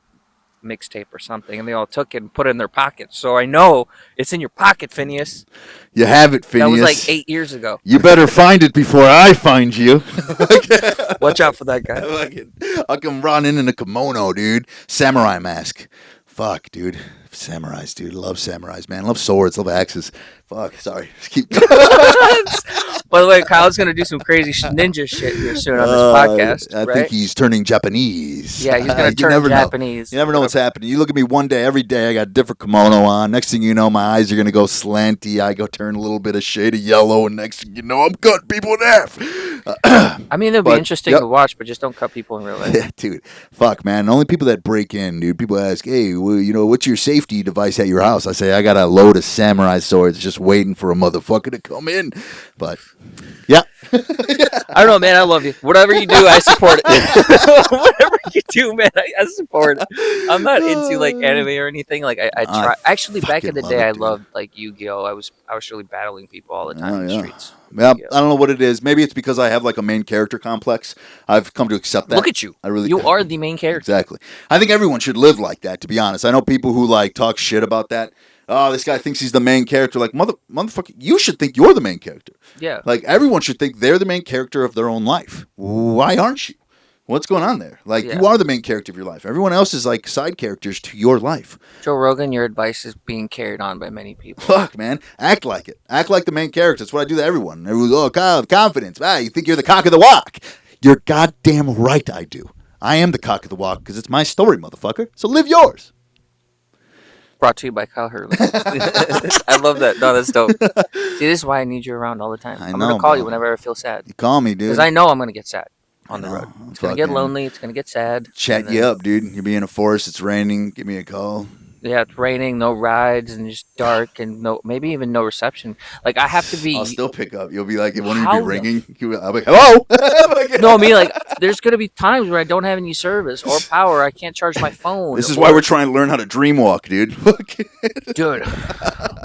mixtape or something, and they all took it and put it in their pockets. So I know it's in your pocket, Phineas. You have it, Phineas. That was like 8 years ago. You better find it before I find you. Watch out for that guy. I'll come running in a kimono, dude. Samurai mask. Fuck, dude. Samurais, dude. Love samurais, man. Love swords. Love axes. Fuck. Sorry. Just keep. By the way, Kyle's gonna do some crazy ninja shit here soon on this podcast. I right? think he's turning Japanese. Yeah, he's gonna turn Japanese. You never know what's happening. You look at me one day, every day, I got a different kimono on. Next thing you know, my eyes are gonna go slanty. I go turn a little bit of shade of yellow, and next thing you know, I'm cutting people in half. I mean, it'll be interesting to watch, but just don't cut people in real life. Yeah, dude. Fuck, man. The only people that break in, dude. People ask, hey, well, what's your safety device at your house? I say, I got a load of samurai swords just waiting for a motherfucker to come in. But, yeah. I don't know, man. I love you. Whatever you do, I support it. Whatever you do, man, I support it. I'm not into like anime or anything. Like I try. Actually, back in the day, I loved like Yu-Gi-Oh. I was really battling people all the time in the streets. Yeah, I don't know what it is. Maybe it's because I have like a main character complex. I've come to accept that. Look at you. You are the main character. Exactly. I think everyone should live like that, to be honest. I know people who like talk shit about that. Oh, this guy thinks he's the main character. Like, motherfucker, you should think you're the main character. Yeah. Like, everyone should think they're the main character of their own life. Why aren't you? What's going on there? Like, you are the main character of your life. Everyone else is like side characters to your life. Joe Rogan, your advice is being carried on by many people. Fuck, man. Act like it. Act like the main character. That's what I do to everyone. Everyone's, oh, Kyle, confidence. You think you're the cock of the walk. You're goddamn right I do. I am the cock of the walk because it's my story, motherfucker. So live yours. Brought to you by Kyle Hurley. I love that. No, that's dope. See, this is why I need you around all the time. I'm going to call you whenever I feel sad. You call me, dude. Because I know I'm going to get sad on the road. It's going to get lonely. It's going to get sad. Chat you up, dude. You'll be in a forest. It's raining. Give me a call. Yeah, it's raining, no rides, and just dark, and maybe even no reception. Like, I have to be... I'll still pick up. You'll be like, if one of you be ringing, I'll be like, hello? No, I mean, like, there's going to be times where I don't have any service or power. I can't charge my phone. This is why we're trying to learn how to dream walk, dude. Dude,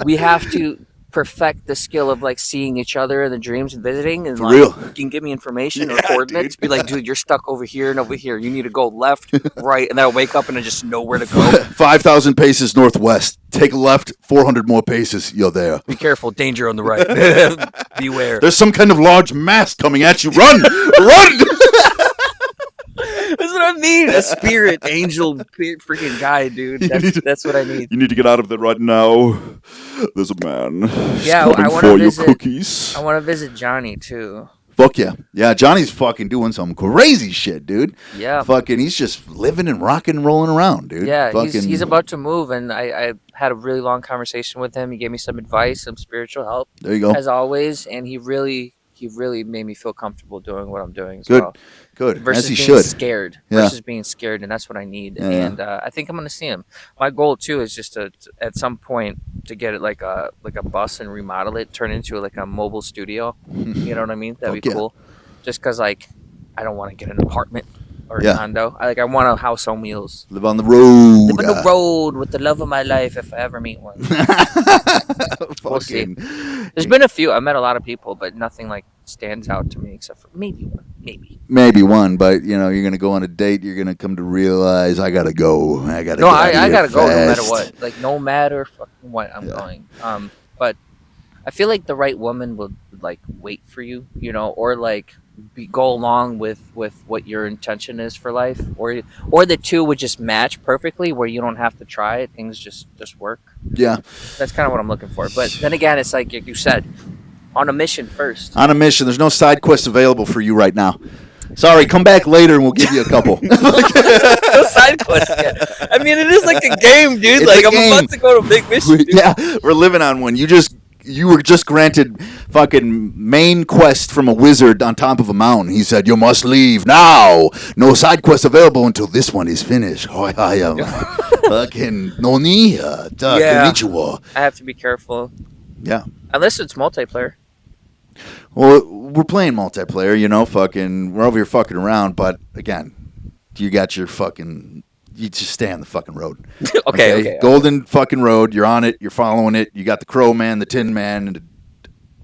we have to perfect the skill of like seeing each other in the dreams and visiting, and like you can give me information or coordinates. Dude. Be like, dude, you're stuck over here and over here. You need to go left, right, and then I'll wake up and I just know where to go. 5,000 paces northwest. Take a left, 400 more paces. You're there. Be careful, danger on the right. Beware. There's some kind of large mass coming at you. Run, run. That's what I mean. A spirit, angel, freaking guy, dude. That's what I need. You need to get out of there right now. There's a man. Yeah, I want to visit. Cookies. I want to visit Johnny too. Fuck yeah, yeah. Johnny's fucking doing some crazy shit, dude. Yeah, fucking. He's just living and rocking and rolling around, dude. Yeah, he's about to move, and I had a really long conversation with him. He gave me some advice, some spiritual help. There you go. As always, and he really he really made me feel comfortable doing what I'm doing as Good. well. Good. Versus As he being should. scared. Yeah. Versus being scared, and that's what I need. Yeah. And I think I'm gonna see him. My goal too is just to at some point to get it like a bus and remodel it, turn it into like a mobile studio. You know what I mean? That'd Fuck be yeah. cool. Just because like I don't want to get an apartment or a Yeah. condo. I want a house on wheels. Live on the road. Live on the road with the love of my life if I ever meet one. We'll see. There's been a few. I met a lot of people, but nothing like stands out to me except for maybe one. Maybe one, but you know, you're gonna go on a date. You're gonna come to realize I gotta go. I gotta. No, get out of I here gotta go no matter fast. what. Like no matter fucking what, I'm going. But I feel like the right woman will like wait for you, you know, or like go along with what your intention is for life, or the two would just match perfectly, where you don't have to try it. Things just work. Yeah. That's kind of what I'm looking for. But then again, it's like you said, on a mission first. On a mission. There's no side quests available for you right now. Sorry, come back later and we'll give you a couple. No side quest yet. I mean, it is like a game, dude. It's like a I'm game. about to go to a big mission. Dude. Yeah, we're living on one. You were just granted fucking main quest from a wizard on top of a mountain. He said, you must leave now. No side quest available until this one is finished. Oh, I am fucking noni konnichiwa. I have to be careful. Yeah. Unless it's multiplayer. Well, we're playing multiplayer, you know, fucking, we're over here fucking around, but again, you got your fucking, you just stay on the fucking road. Okay. Golden fucking road, you're on it, you're following it, you got the Crow Man, the Tin Man, and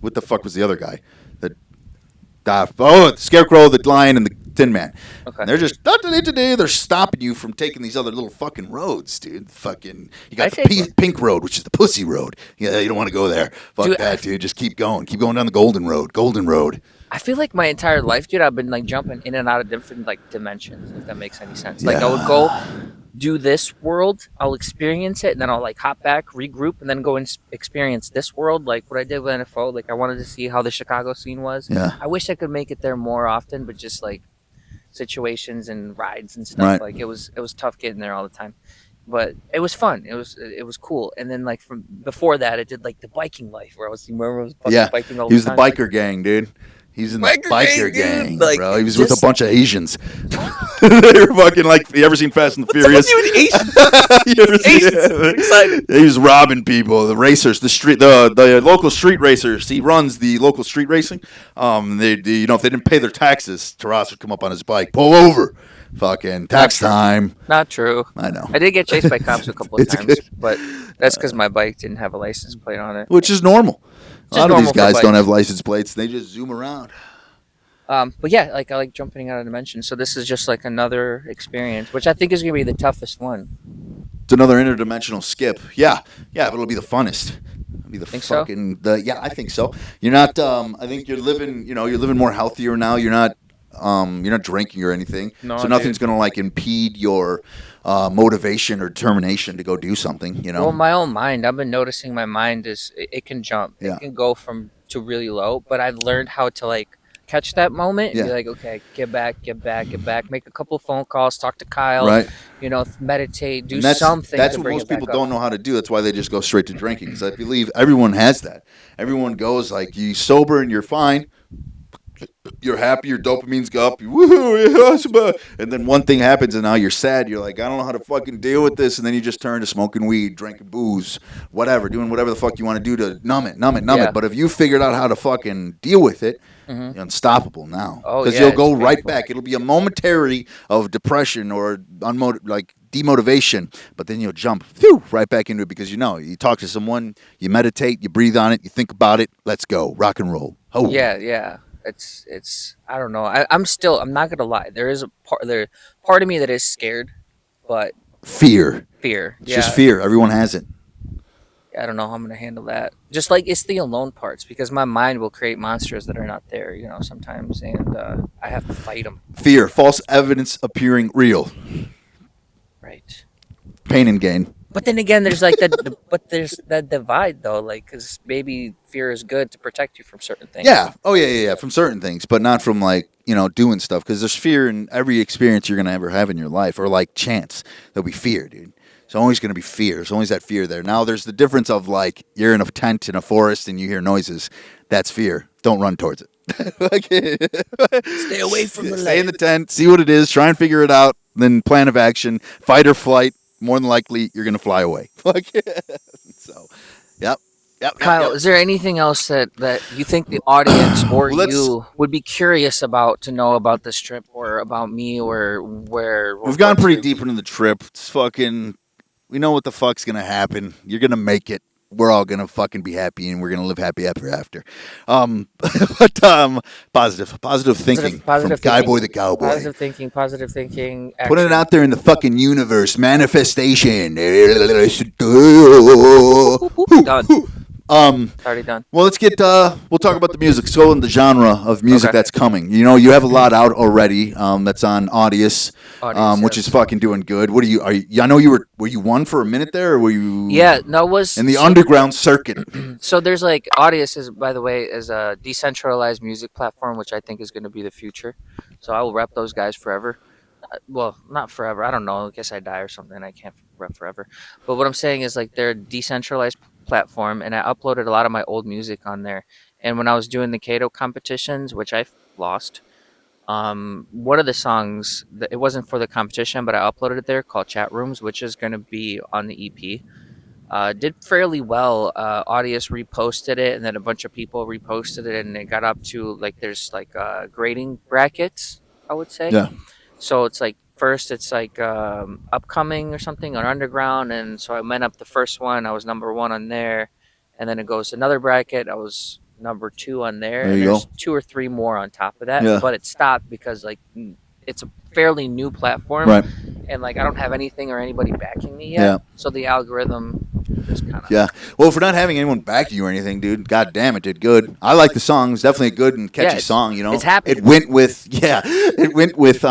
what the fuck was the other guy? The Scarecrow, the Lion, and the Tin Man. Okay. And they're just, they're stopping you from taking these other little fucking roads, dude. Fucking, you got the pink road, which is the pussy road. Yeah, you don't want to go there. Fuck that, dude. Just keep going. Keep going down the Golden Road. I feel like my entire life, dude, I've been like jumping in and out of different like dimensions, if that makes any sense. Like I would go do this world, I'll experience it, and then I'll like hop back, regroup, and then go and experience this world, like what I did with NFO. Like I wanted to see how the Chicago scene was. Yeah. I wish I could make it there more often, but just like situations and rides and stuff. Right. Like it was tough getting there all the time. But it was fun. It was cool. And then like from before that, I did like the biking life where I was biking all the time. He was the biker gang, dude. He's in the biker gang, like, bro. He was with a bunch of Asians. They were fucking like, you ever seen Fast and the Furious? Excited. He was robbing people, the racers, the local street racers. He runs the local street racing. If they didn't pay their taxes, Taras would come up on his bike, pull over. Fucking tax time. Not true. I know. I did get chased by cops a couple of times, but that's because my bike didn't have a license plate on it. Which is normal. A lot of these guys bikes. don't have license plates. They just zoom around. But yeah, like I like jumping out of dimensions. So this is just like another experience, which I think is gonna be the toughest one. It's another interdimensional skip. Yeah, but it'll be the funnest. It'll be the think fucking yeah, I think so. You're not. I think you're living. You're living more healthier now. You're not drinking or anything. No, so nothing's gonna like impede your motivation or determination to go do something. You know. Well, my own mind. I've been noticing my mind it can jump. Yeah. It can go to really low, but I've learned how to like catch that moment and be like, okay, get back, make a couple of phone calls, talk to Kyle, right? Meditate, do that's, something. That's what most people don't know how to do. That's why they just go straight to drinking. Because I believe everyone has that. Everyone goes like, you sober and you're fine. You're happy, your dopamine's go up, woohoo, and then one thing happens and now you're sad. You're like, I don't know how to fucking deal with this, and then you just turn to smoking weed, drinking booze, whatever, doing whatever the fuck you want to do to numb it. But if you figured out how to fucking deal with it, you're unstoppable now. Because you'll go right back. It'll be a momentary of depression or demotivation, but then you'll jump right back into it because you talk to someone, you meditate, you breathe on it, you think about it, let's go, rock and roll. Oh yeah. It's I don't know. I'm not gonna lie. There is a part of me that is scared, but fear. It's just fear. Everyone has it. I don't know how I'm gonna handle that. Just like it's the alone parts, because my mind will create monsters that are not there. Sometimes, and I have to fight them. Fear, false evidence appearing real. Right. Pain and gain. But then again, there's like there's that divide though, like because maybe fear is good to protect you from certain things. Yeah. Oh yeah. From certain things, but not from doing stuff. Because there's fear in every experience you're gonna ever have in your life, or like chance. There'll be fear, dude. There's always gonna be fear. There's always that fear there. Now there's the difference of like you're in a tent in a forest and you hear noises. That's fear. Don't run towards it. Stay away from the Stay in the tent, see what it is, try and figure it out, then plan of action, fight or flight. More than likely, you're going to fly away. So, yep. Kyle, is there anything else that you think the audience or Well, you would be curious about to know about this trip or about me or where? We've gone pretty deep into the trip. It's fucking, we know what the fuck's going to happen. You're going to make it. We're all going to fucking be happy and we're going to live happy ever after. Positive thinking from Kyboi the Cowboy. Positive thinking. Action. Putting it out there in the fucking universe. Manifestation. Done. Already done. Well, let's get. We'll talk about the music. Let's go in the genre of music that's coming. You know, you have a lot out already. That's on Audius, which is fucking doing good. What are you? I know you were you one for a minute there, or were you? Yeah, no, was in the underground circuit. So there's like Audius is, by the way, is a decentralized music platform, which I think is going to be the future. So I will rep those guys forever. Well, not forever. I don't know. I guess I die or something. I can't rep forever. But what I'm saying is like they're a decentralized platform, and I uploaded a lot of my old music on there. And when I was doing the Kato competitions, which I lost, one of the songs, it wasn't for the competition, but I uploaded it there, called Chat Rooms, which is going to be on the EP. Did fairly well. Audius reposted it, and then a bunch of people reposted it, and it got up to like there's like grading brackets, I would say. Yeah. So it's like first it's like upcoming or something or underground, and so I went up the first one. I was number 1 on there, and then it goes to another bracket. I was number 2 on there, and there's 2 or 3 more on top of that. Yeah. But it stopped because like it's a fairly new platform, Right. and like I don't have anything or anybody backing me yet. Yeah. So the algorithm just kind of Yeah. Well, if we're not having anyone back you or anything, dude, god damn it, did good. I like the song. It's definitely a good and catchy song, you know. It's happening. It went with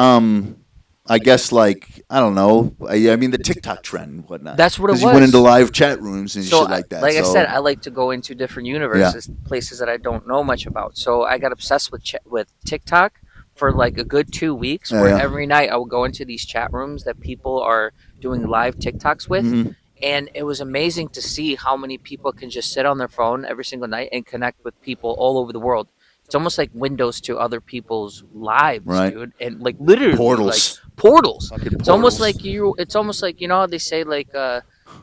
I guess like I don't know. I mean the TikTok trend and whatnot. That's what it was. You went into live chat rooms and so shit like that. Like I said, I like to go into different universes, places that I don't know much about. So I got obsessed with TikTok for like a good 2 weeks, where every night I would go into these chat rooms that people are doing live TikToks with. Mm-hmm. And it was amazing to see how many people can just sit on their phone every single night and connect with people all over the world. It's almost like windows to other people's lives, dude. And like literally portals. Like, portals. It's almost portals. like it's almost like, you know how they say like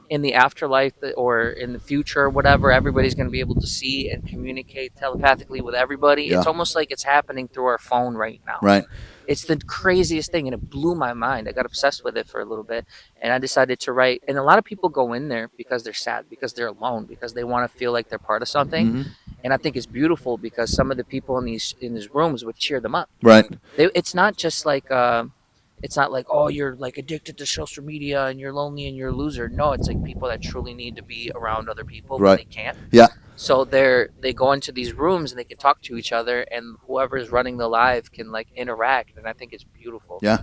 in the afterlife or in the future or whatever, everybody's going to be able to see and communicate telepathically with everybody. Yeah. It's almost like it's happening through our phone right now. Right. It's the craziest thing, and it blew my mind. I got obsessed with it for a little bit, and I decided to write. And a lot of people go in there because they're sad, because they're alone, because they want to feel like they're part of something. Mm-hmm. And I think it's beautiful because some of the people in these rooms would cheer them up. Right. It's not just like it's not like, oh, you're like addicted to social media and you're lonely and you're a loser. No, it's like people that truly need to be around other people, but they can't. Yeah. So they go into these rooms and they can talk to each other, and whoever is running the live can like interact, and I think it's beautiful. Yeah.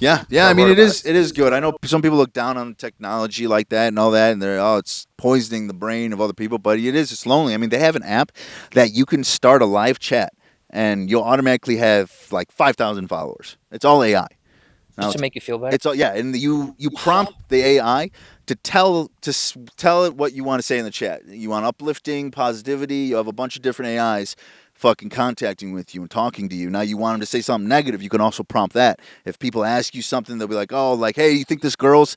I mean, it is good. I know some people look down on technology like that and all that, and they're it's poisoning the brain of other people, but it's lonely. I mean, they have an app that you can start a live chat, and you'll automatically have like 5,000 followers. It's all AI. Just to make you feel better. It's all and you prompt the AI to tell it what you want to say in the chat. You want uplifting, positivity. You have a bunch of different AIs fucking contacting with you and talking to you. Now you want them to say something negative, you can also prompt that. If people ask you something, they'll be like, "Oh, like, hey, you think this girl's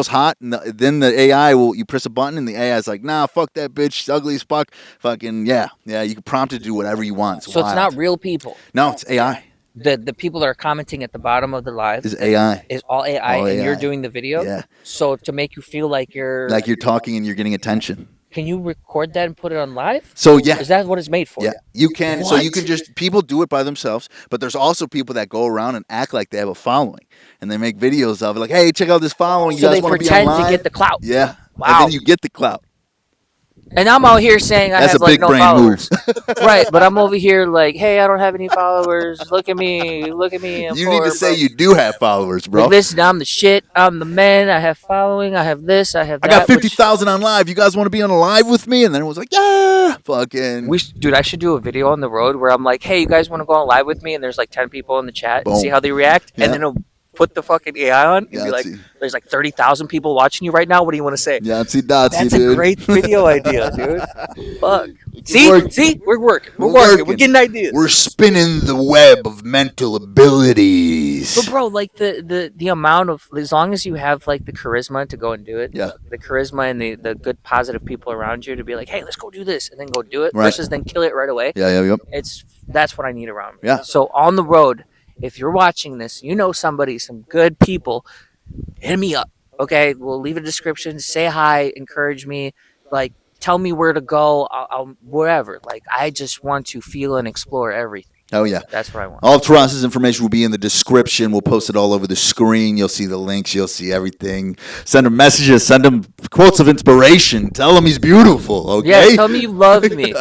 hot?" And then the AI you press a button and the AI is like, "Nah, fuck that bitch, she's ugly as fuck." Fucking yeah. You can prompt it to do whatever you want. So it's not real people. No, it's AI. The people that are commenting at the bottom of the live is AI. Is all AI, and you're doing the video. Yeah. So to make you feel like you're talking and you're getting attention. Can you record that and put it on live? So yeah, is that what it's made for? Yeah, you can. What? So you can people do it by themselves, but there's also people that go around and act like they have a following, and they make videos of it, like, "Hey, check out this following." So they pretend to get the clout. Yeah. Wow. And then you get the clout. And I'm out here saying I have like no followers. Right, but I'm over here like, hey, I don't have any followers. Look at me. I'm you need to say you do have followers, bro. Like, listen, I'm the shit. I'm the man. I have following. I have this. I have that. I got 50,000 on live. You guys want to be on a live with me? And then it was like, yeah, fucking. Dude, I should do a video on the road where I'm like, hey, you guys want to go on live with me? And there's like 10 people in the chat and see how they react. Yeah. And then put the fucking AI on and be like, Yahtzee. there's like 30,000 people watching you right now. What do you want to say? Yahtzee Dotsy, That's dude. a great video idea, dude. Fuck. work. See, we're working. We're working. We're getting ideas. We're spinning the web of mental abilities. But bro, like the amount of, as long as you have like the charisma to go and do it, Yeah. the charisma and the good positive people around you to be like, hey, let's go do this, and then go do it, Right. versus then kill it right away. Yeah. That's what I need around me. Yeah. So on the road, if you're watching this, you know somebody, some good people, hit me up. Okay, we'll leave a description. Say hi, encourage me, like tell me where to go. I'll wherever. Like I just want to feel and explore everything. Oh yeah. That's what I want. All of Terras's information will be in the description. We'll post it all over the screen. You'll see the links. You'll see everything. Send him messages. Send him quotes of inspiration. Tell him he's beautiful. Okay. Yeah, tell me you love me.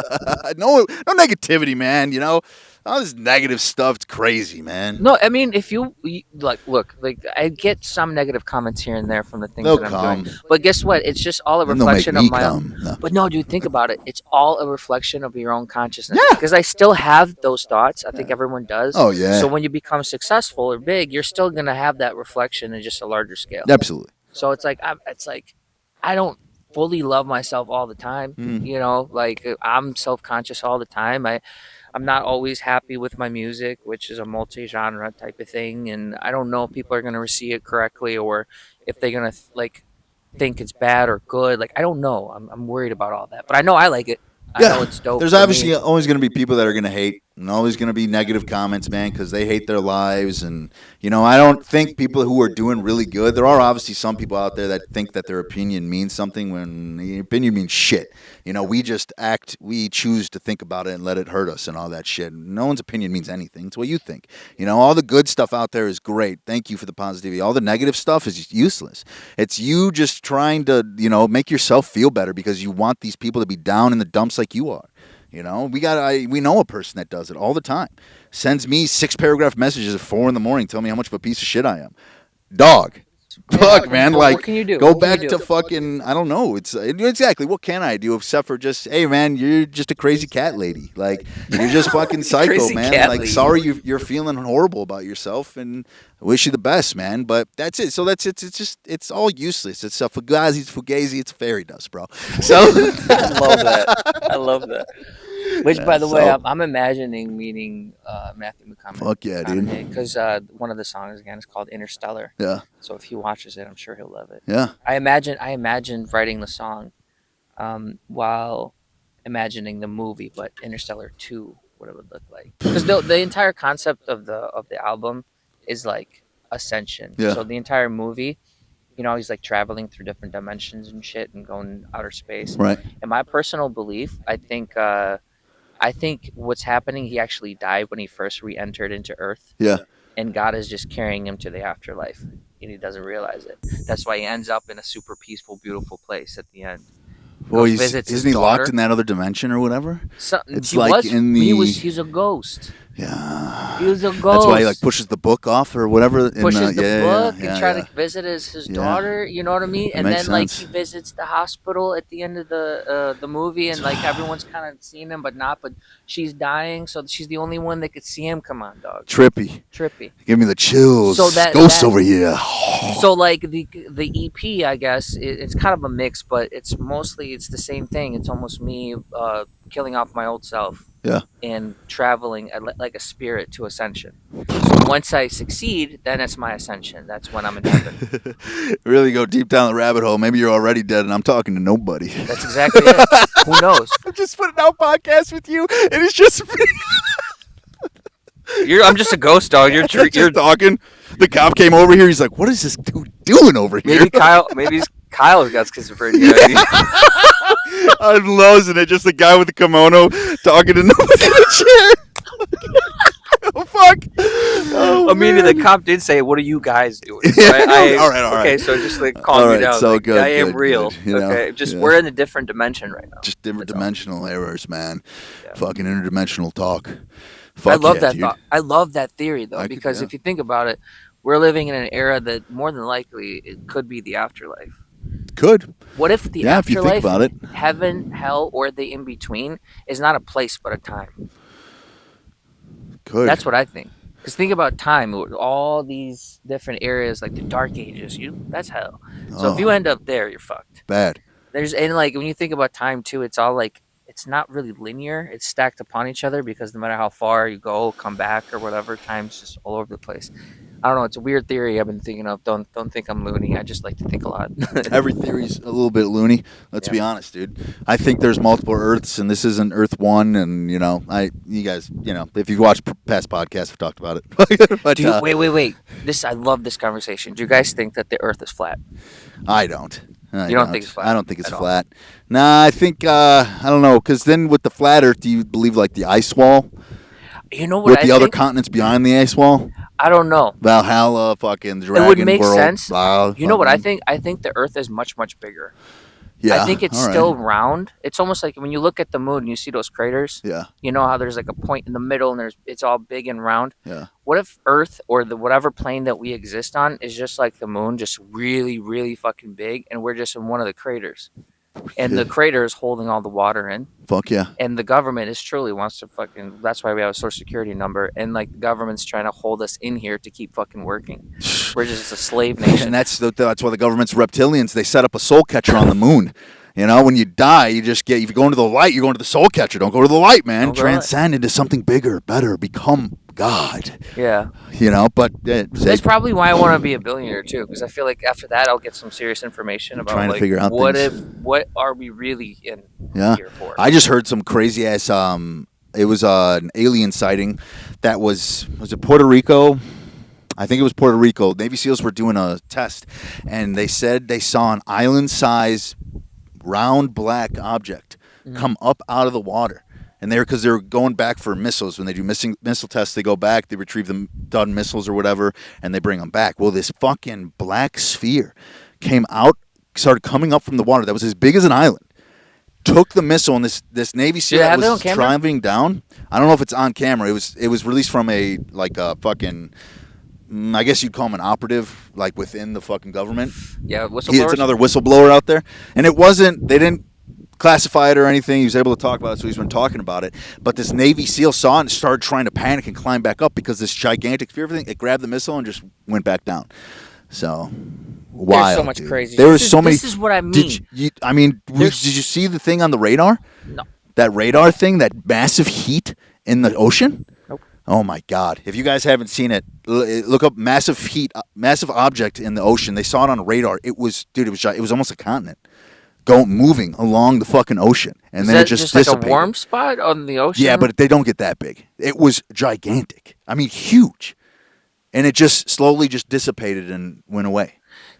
no negativity, man. You know, all this negative stuff. It's crazy, man. No, I mean, if you like, look, like I get some negative comments here and there from the things They'll that I'm come. doing, but guess what? It's just all a Then they'll make reflection me of my own. come. No. But no, dude, think about it. It's all a reflection of your own consciousness. Yeah. Because I still have those thoughts. I think everyone does. Oh, yeah. So when you become successful or big, you're still gonna have that reflection in just a larger scale. Absolutely. So it's like I don't fully love myself all the time. You know, like I'm self-conscious all the time. I'm not always happy with my music, which is a multi-genre type of thing, and I don't know if people are going to receive it correctly or if they're going to think it's bad or good. Like I don't know. I'm worried about all that, but I know I like it. I know it's dope. There's for obviously me. always going to be people that are going to hate, and always going to be negative comments, man, because they hate their lives. And, you know, I don't think people who are doing really good, there are obviously some people out there that think that their opinion means something when the opinion means shit. You know, we choose to think about it and let it hurt us and all that shit. No one's opinion means anything. It's what you think. You know, all the good stuff out there is great. Thank you for the positivity. All the negative stuff is useless. It's you just trying to, you know, make yourself feel better because you want these people to be down in the dumps like you are. You know, we know a person that does it all the time. Sends me 6-paragraph messages at 4 a.m. telling me how much of a piece of shit I am. Dog. Fuck, man. What can you do? Go What can back you do? to fucking, I don't know. It's exactly, what can I do except for just, hey, man, you're just a crazy cat lady. Like, you're just fucking psycho, Crazy man. cat Like, lady. sorry you're feeling horrible about yourself, and I wish you the best, man. But that's it. So that's it. It's all useless. It's a fugazi. It's fairy dust, bro. So I love that. I love that. Which, by the way, so- I'm imagining meeting Matthew McConaughey. Fuck yeah, dude. Because one of the songs again is called Interstellar. yeah. So if he watches it, I'm sure he'll love it. Yeah. I imagine writing the song while imagining the movie, but Interstellar 2, what it would look like. Because the entire concept of the album is like ascension. Yeah. So the entire movie, you know, he's like traveling through different dimensions and shit and going outer space. Right. In my personal belief, I think what's happening, he actually died when he first re-entered into Earth. Yeah. And God is just carrying him to the afterlife, and he doesn't realize it. That's why he ends up in a super peaceful, beautiful place at the end. Well, Goes, visits his isn't he locked daughter. in that other dimension or whatever? It's He like was, in the- he's a ghost. Yeah. He was a ghost. That's why he like pushes the book off or whatever. pushes the book yeah, and try yeah. to visit his Yeah. daughter. You know what I mean? That And makes then like sense. he visits the hospital at the end of the movie, and like everyone's kind of seeing him, but not. But she's dying, so she's the only one that could see him. Come on, dog. Trippy. Give me the chills. So that- Ghost that- over here. So like the EP, I guess it's kind of a mix, but it's the same thing. It's almost me killing off my old self. Yeah. And traveling like a spirit to ascension. So once I succeed, then it's my ascension. That's when I'm in heaven. Really go deep down the rabbit hole. Maybe you're already dead and I'm talking to nobody. That's exactly it. Who knows? I'm just putting out podcasts with you and it's just me. I'm just a ghost dog. You're You're talking. The cop came over here. He's like, what is this dude doing over here? maybe Kyle's got schizophrenia. I'm losing it. Just the guy with the kimono talking to nobody in the chair. Oh, fuck. Oh, I mean, man. the cop did say, "What are you guys doing?" So Yeah, all right. Okay, so just like calm All me right, down. so like, good, I am good, real. good, you know, Okay, just yeah. we're in a different dimension right now. Just different That's all. dimensional errors, man. Yeah. Fucking interdimensional talk. I Fuck love yeah, that dude. thought. I love that theory though, I could- because yeah. if you think about it, we're living in an era that more than likely it could be the afterlife. Could. What if the Yeah, if you afterlife, think about it. heaven, hell, or the in between is not a place but a time? Could. That's what I think. Because think about time, all these different areas, like the Dark Ages. That's hell. So if you end up there, you're fucked. Bad. And like when you think about time too, it's all like it's not really linear. It's stacked upon each other because no matter how far you go, come back or whatever, time's just all over the place. I don't know. It's a weird theory I've been thinking of. Don't think I'm loony. I just like to think a lot. Every theory's a little bit loony. Let's be honest, dude. I think there's multiple Earths, and this isn't Earth 1. And you guys, if you've watched past podcasts, I've talked about it. But Wait. I love this conversation. Do you guys think that the Earth is flat? I don't. You don't think it's flat? I don't think it's flat. Nah, I think I don't know. Because then with the flat Earth, do you believe like the ice wall? You know what? With the other continents behind the ice wall? I don't know. Valhalla, fucking Dragon It would make World, sense. blah, You know what I think? I think the Earth is much, much bigger. Yeah, I think it's all right. still round. It's almost like when you look at the moon and you see those craters. Yeah. You know how there's like a point in the middle and it's all big and round. Yeah. What if Earth or whatever plane that we exist on is just like the moon, just really, really fucking big, and we're just in one of the craters, and the crater is holding all the water in. Fuck yeah. And the government is truly wants to fucking. That's why we have a social security number, and like the government's trying to hold us in here to keep fucking working. We're just a slave nation. And that's why the government's reptilians. They set up a soul catcher on the moon. You know, when you die, you just get. If you go into the light, you're going to the soul catcher. Don't go to the light, man. Transcend into something bigger, better. Become God. Yeah. You know, but that's probably why I want to be a billionaire too, because I feel like after that I'll get some serious information about trying to figure out what are we really in here for. I just heard some crazy ass. It was an alien sighting that was it Puerto Rico? I think it was Puerto Rico. Navy SEALs were doing a test, and they said they saw an island-size round black object come up out of the water. And because they're going back for missiles. When they do missile tests, they go back, they retrieve the done missiles or whatever, and they bring them back. Well, this fucking black sphere came out, started coming up from the water that was as big as an island. Took the missile, and this Navy SEAL that was driving down. I don't know if it's on camera. It was released from a fucking. I guess you'd call him an operative, like within the fucking government. Yeah, whistleblower. It's another whistleblower out there, and it wasn't. They didn't classify it or anything. He was able to talk about it, so he's been talking about it. But this Navy SEAL saw it and started trying to panic and climb back up because this gigantic sphere thing. It grabbed the missile and just went back down. So wild. There's so much crazy. There was so many. This is what I mean. Did you see the thing on the radar? No. That radar thing, that massive heat in the ocean. Nope. Oh my God! If you guys haven't seen it, look up massive heat, massive object in the ocean. They saw it on radar. It was almost a continent, moving along the fucking ocean, and then it just dissipated. Like a warm spot on the ocean. Yeah, but they don't get that big. It was gigantic. I mean, huge, and it just slowly just dissipated and went away.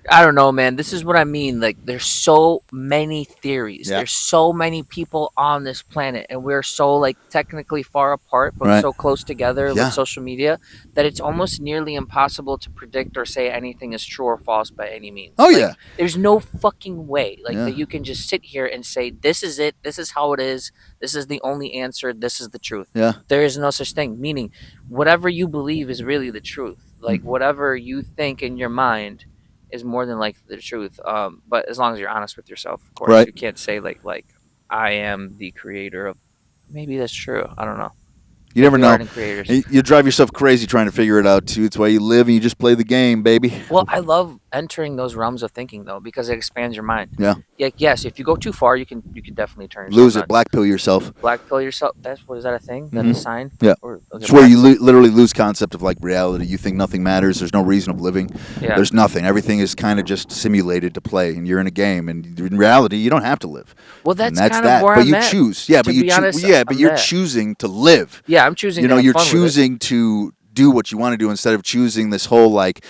I don't know, man. This is what I mean. Like, there's so many theories. Yeah. There's so many people on this planet, and we're so like technically far apart, but so close together with social media that it's almost nearly impossible to predict or say anything is true or false by any means. Oh like, yeah. There's no fucking way that you can just sit here and say this is it. This is how it is. This is the only answer. This is the truth. Yeah. There is no such thing. Meaning, whatever you believe is really the truth. Like whatever you think in your mind is more than likely the truth. But as long as you're honest with yourself, of course, you can't say like I am the creator of. Maybe that's true. I don't know. You never know. You drive yourself crazy trying to figure it out too. It's why you live and you just play the game, baby. Well, I love entering those realms of thinking though because it expands your mind. Yeah. Yes, if you go too far, you can definitely turn yourself lose it. nuts. Black pill yourself. Black pill yourself. Is that a thing? That a sign? Yeah. It's where you literally lose concept of like reality. You think nothing matters. There's no reason of living. Yeah. There's nothing. Everything is kind of just simulated to play, and you're in a game. And in reality, you don't have to live. Well, that's kind of where but I'm at. Choose. Yeah, to be honest, but you're choosing to live. Yeah, I'm choosing. You're choosing to do what you want to do instead of choosing this whole like.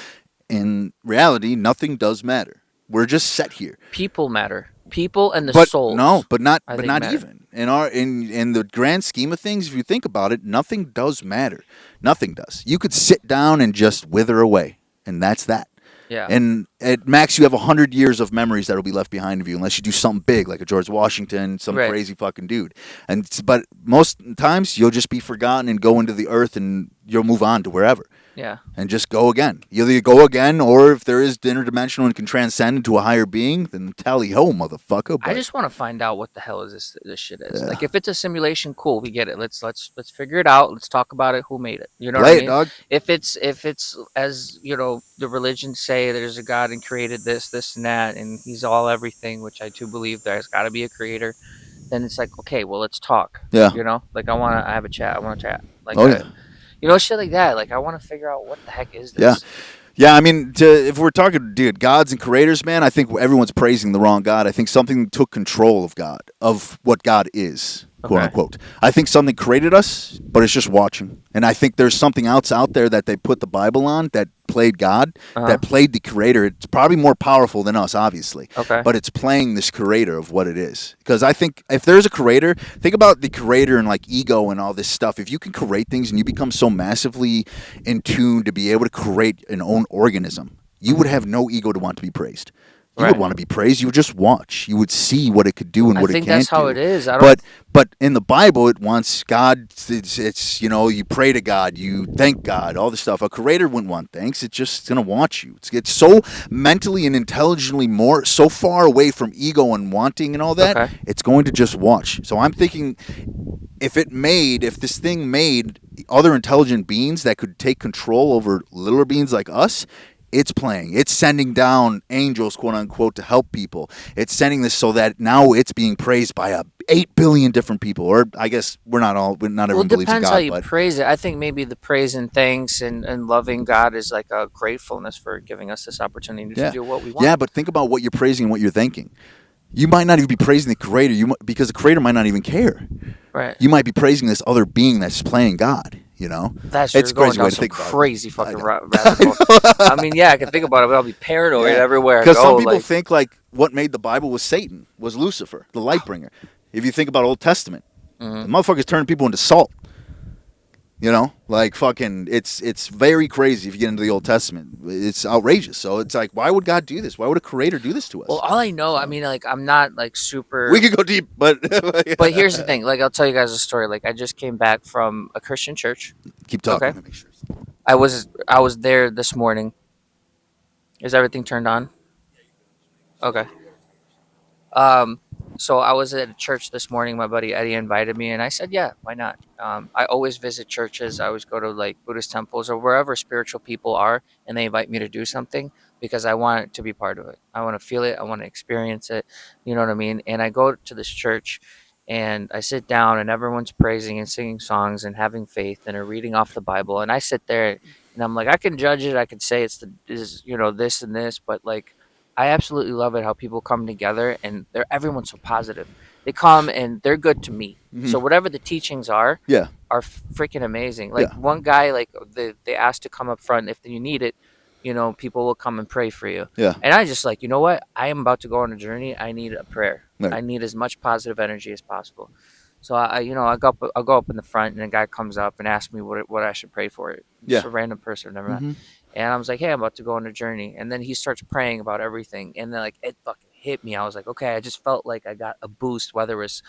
In reality, nothing does matter. We're just set here. People matter. People and the souls. No, but not matter. even in the grand scheme of things. If you think about it, nothing does matter. Nothing does. You could sit down and just wither away, and that's that. Yeah. And at max, you have 100 years of memories that will be left behind of you, unless you do something big like a George Washington, some crazy fucking dude. But most times, you'll just be forgotten and go into the earth, and you'll move on to wherever. Yeah. and just go again. Either you go again, or if there is interdimensional and can transcend into a higher being, then tally ho, motherfucker. But I just want to find out what the hell is this shit is. Yeah. Like, if it's a simulation, cool, we get it. Let's figure it out. Let's talk about it. Who made it? You know what play I it, mean? dog. If it's as the religions say, there's a God and created this and that, and He's all everything, which I do believe there's got to be a creator. Then it's like, okay, well, let's talk. Yeah. Like I have a chat. I want to chat. Like, Oh, yeah. Shit like that. Like, I want to figure out what the heck is Yeah. this. Yeah, I mean, if we're talking, dude, gods and creators, man, I think everyone's praising the wrong God. I think something took control of God, of what God is, quote Okay. unquote. I think something created us, but it's just watching. And I think there's something else out there that they put the Bible on that played God, that played the creator. It's probably more powerful than us, obviously. Okay. But it's playing this creator of what it is. Because I think if there's a creator, think about the creator and like ego and all this stuff. If you can create things and you become so massively in tune to be able to create an own organism, you would have no ego to want to be praised. You would Right. want to be praised. You would just watch. You would see what it could do and I what it think can't that's how do. it is. I don't. But in the Bible, it wants God. It's you pray to God, you thank God, all this stuff. A creator wouldn't want thanks. It's just gonna watch you. It's so mentally and intelligently so far away from ego and wanting and all that. Okay. It's going to just watch. So I'm thinking, if this thing made other intelligent beings that could take control over littler beings like us. It's playing. It's sending down angels, quote unquote, to help people. It's sending this so that now it's being praised by 8 billion different people. Or I guess not everyone Well, it believes in depends God. how you But praise it. I think maybe the praise and thanks and loving God is like a gratefulness for giving us this opportunity to do what we want. yeah, but think about what you're praising and what you're thinking. You might not even be praising the creator, because the creator might not even care. Right. You might be praising this other being that's playing God. That's It's a going crazy down way to some think about it. crazy fucking rabbit hole. I mean, yeah, I can think about it, but I'll be paranoid everywhere I go. Because some people like, think like what made the Bible was Satan, was Lucifer, the light bringer. If you think about Old Testament, the motherfuckers turning people into salt. Like fucking, it's very crazy if you get into the Old Testament. It's outrageous. So it's like, why would God do this? Why would a creator do this to us? well, all I know, I mean, like, I'm not like super. We could go deep, but But here's the thing. Like, I'll tell you guys a story. Like, I just came back from a Christian church. keep talking. Okay. I was there this morning. Is everything turned on? Okay. So I was at a church this morning. My buddy Eddie invited me, and I said, "Yeah, why not?" I always visit churches. I always go to like Buddhist temples or wherever spiritual people are, and they invite me to do something because I want to be part of it. I want to feel it. I want to experience it. You know what I mean? And I go to this church, and I sit down, and everyone's praising and singing songs and having faith, and are reading off the Bible, and I sit there, and I'm like, I can judge it. I can say it's this and this, but like. I absolutely love it how people come together and everyone's so positive. They come and they're good to me. So whatever the teachings are Yeah. freaking amazing. Like Yeah. one guy, like they asked to come up front if you need it. People will come and pray for you. Yeah. And I just like, you know what? I am about to go on a journey. I need a prayer. Right. I need as much positive energy as possible. So I'll go up in the front, and a guy comes up and asks me what I should pray for. Just Yeah. a random person I've never met. And I was like, hey, I'm about to go on a journey. And then he starts praying about everything. And then like it fucking hit me. I was like, okay, I just felt like I got a boost, whether it was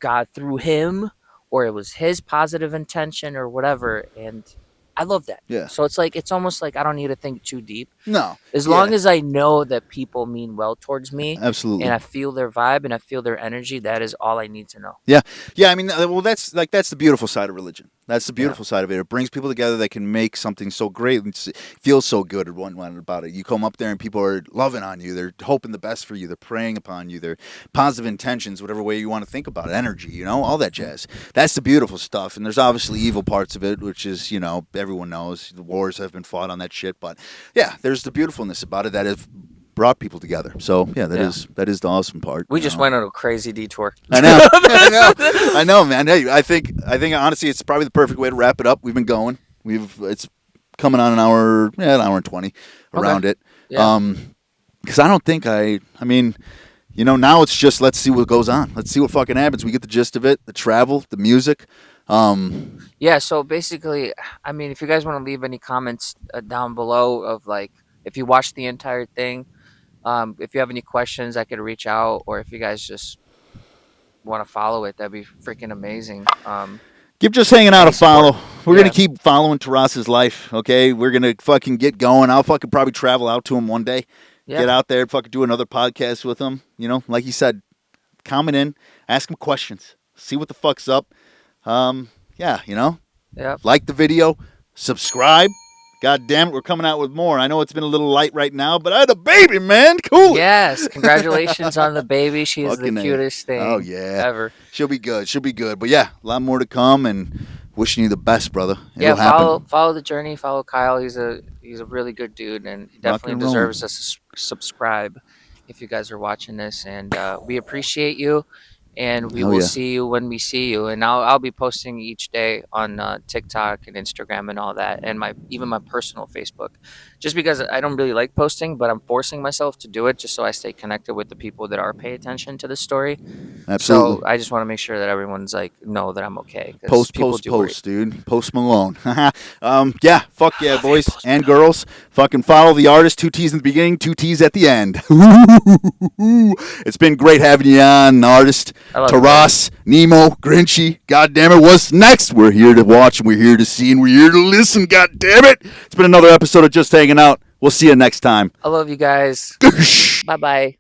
God through him or it was his positive intention or whatever. And I love that. Yeah. So it's almost like I don't need to think too deep. No. As long as I know that people mean well towards me, Absolutely. and I feel their vibe and I feel their energy, that is all I need to know. Yeah. I mean, well, that's the beautiful side of religion. That's the beautiful side of it. It brings people together that can make something so great and feels so good about it. You come up there and people are loving on you. They're hoping the best for you. They're praying upon you. They're positive intentions, whatever way you want to think about it. Energy, all that jazz. That's the beautiful stuff. And there's obviously evil parts of it, which is, everyone knows the wars have been fought on that shit. But yeah, there's the beautifulness about it that have brought people together. So yeah, that is the awesome part. We just went on a crazy detour. I know, I know, man. Hey, I think honestly, it's probably the perfect way to wrap it up. We've been going. It's coming on an hour and 20 around it. Yeah. Because I don't think I mean, now it's just let's see what goes on. Let's see what fucking happens. We get the gist of it, the travel, the music. Yeah. So basically, I mean, if you guys want to leave any comments down below of like if you watched the entire thing. If you have any questions, I could reach out, or if you guys just want to follow it, that'd be freaking amazing. Give Just Hanging Out a follow. We're Yeah. going to keep following Taras's life, okay? We're going to fucking get going. I'll fucking probably travel out to him one day. Yeah. Get out there, fucking do another podcast with him. You know, like you said, comment in, ask him questions, see what the fuck's up. Yeah, you know, Yep. like the video, subscribe. God damn it, we're coming out with more. I know it's been a little light right now, but I had a baby, man. Cool. Yes, congratulations on the baby. She is Fucking the A. cutest thing Oh, yeah. ever. She'll be good. She'll be good. But yeah, a lot more to come, and wishing you the best, brother. Yeah, It'll happen. follow the journey. Follow Kyle. He's a really good dude, and he definitely and deserves a subscribe. If you guys are watching this, and we appreciate you, and we Hell will yeah. see you when we see you. And I'll be posting each day on TikTok and Instagram and all that, and even my personal Facebook, just because I don't really like posting, but I'm forcing myself to do it just so I stay connected with the people that are paying attention to the story. Absolutely. So I just want to make sure that everyone's like know that I'm okay. 'Cause people do worry. Post, dude. Post Malone. Yeah, fuck yeah, boys and girls. Fucking follow the artist. 2 T's in the beginning, 2 T's at the end. It's been great having you on, artist. I love you, Taras, Nemo, Grinchy. God damn it, what's next? We're here to watch and we're here to see and we're here to listen. God damn it. It's been another episode of Just Hanging Out. We'll see you next time. I love you guys. Bye bye.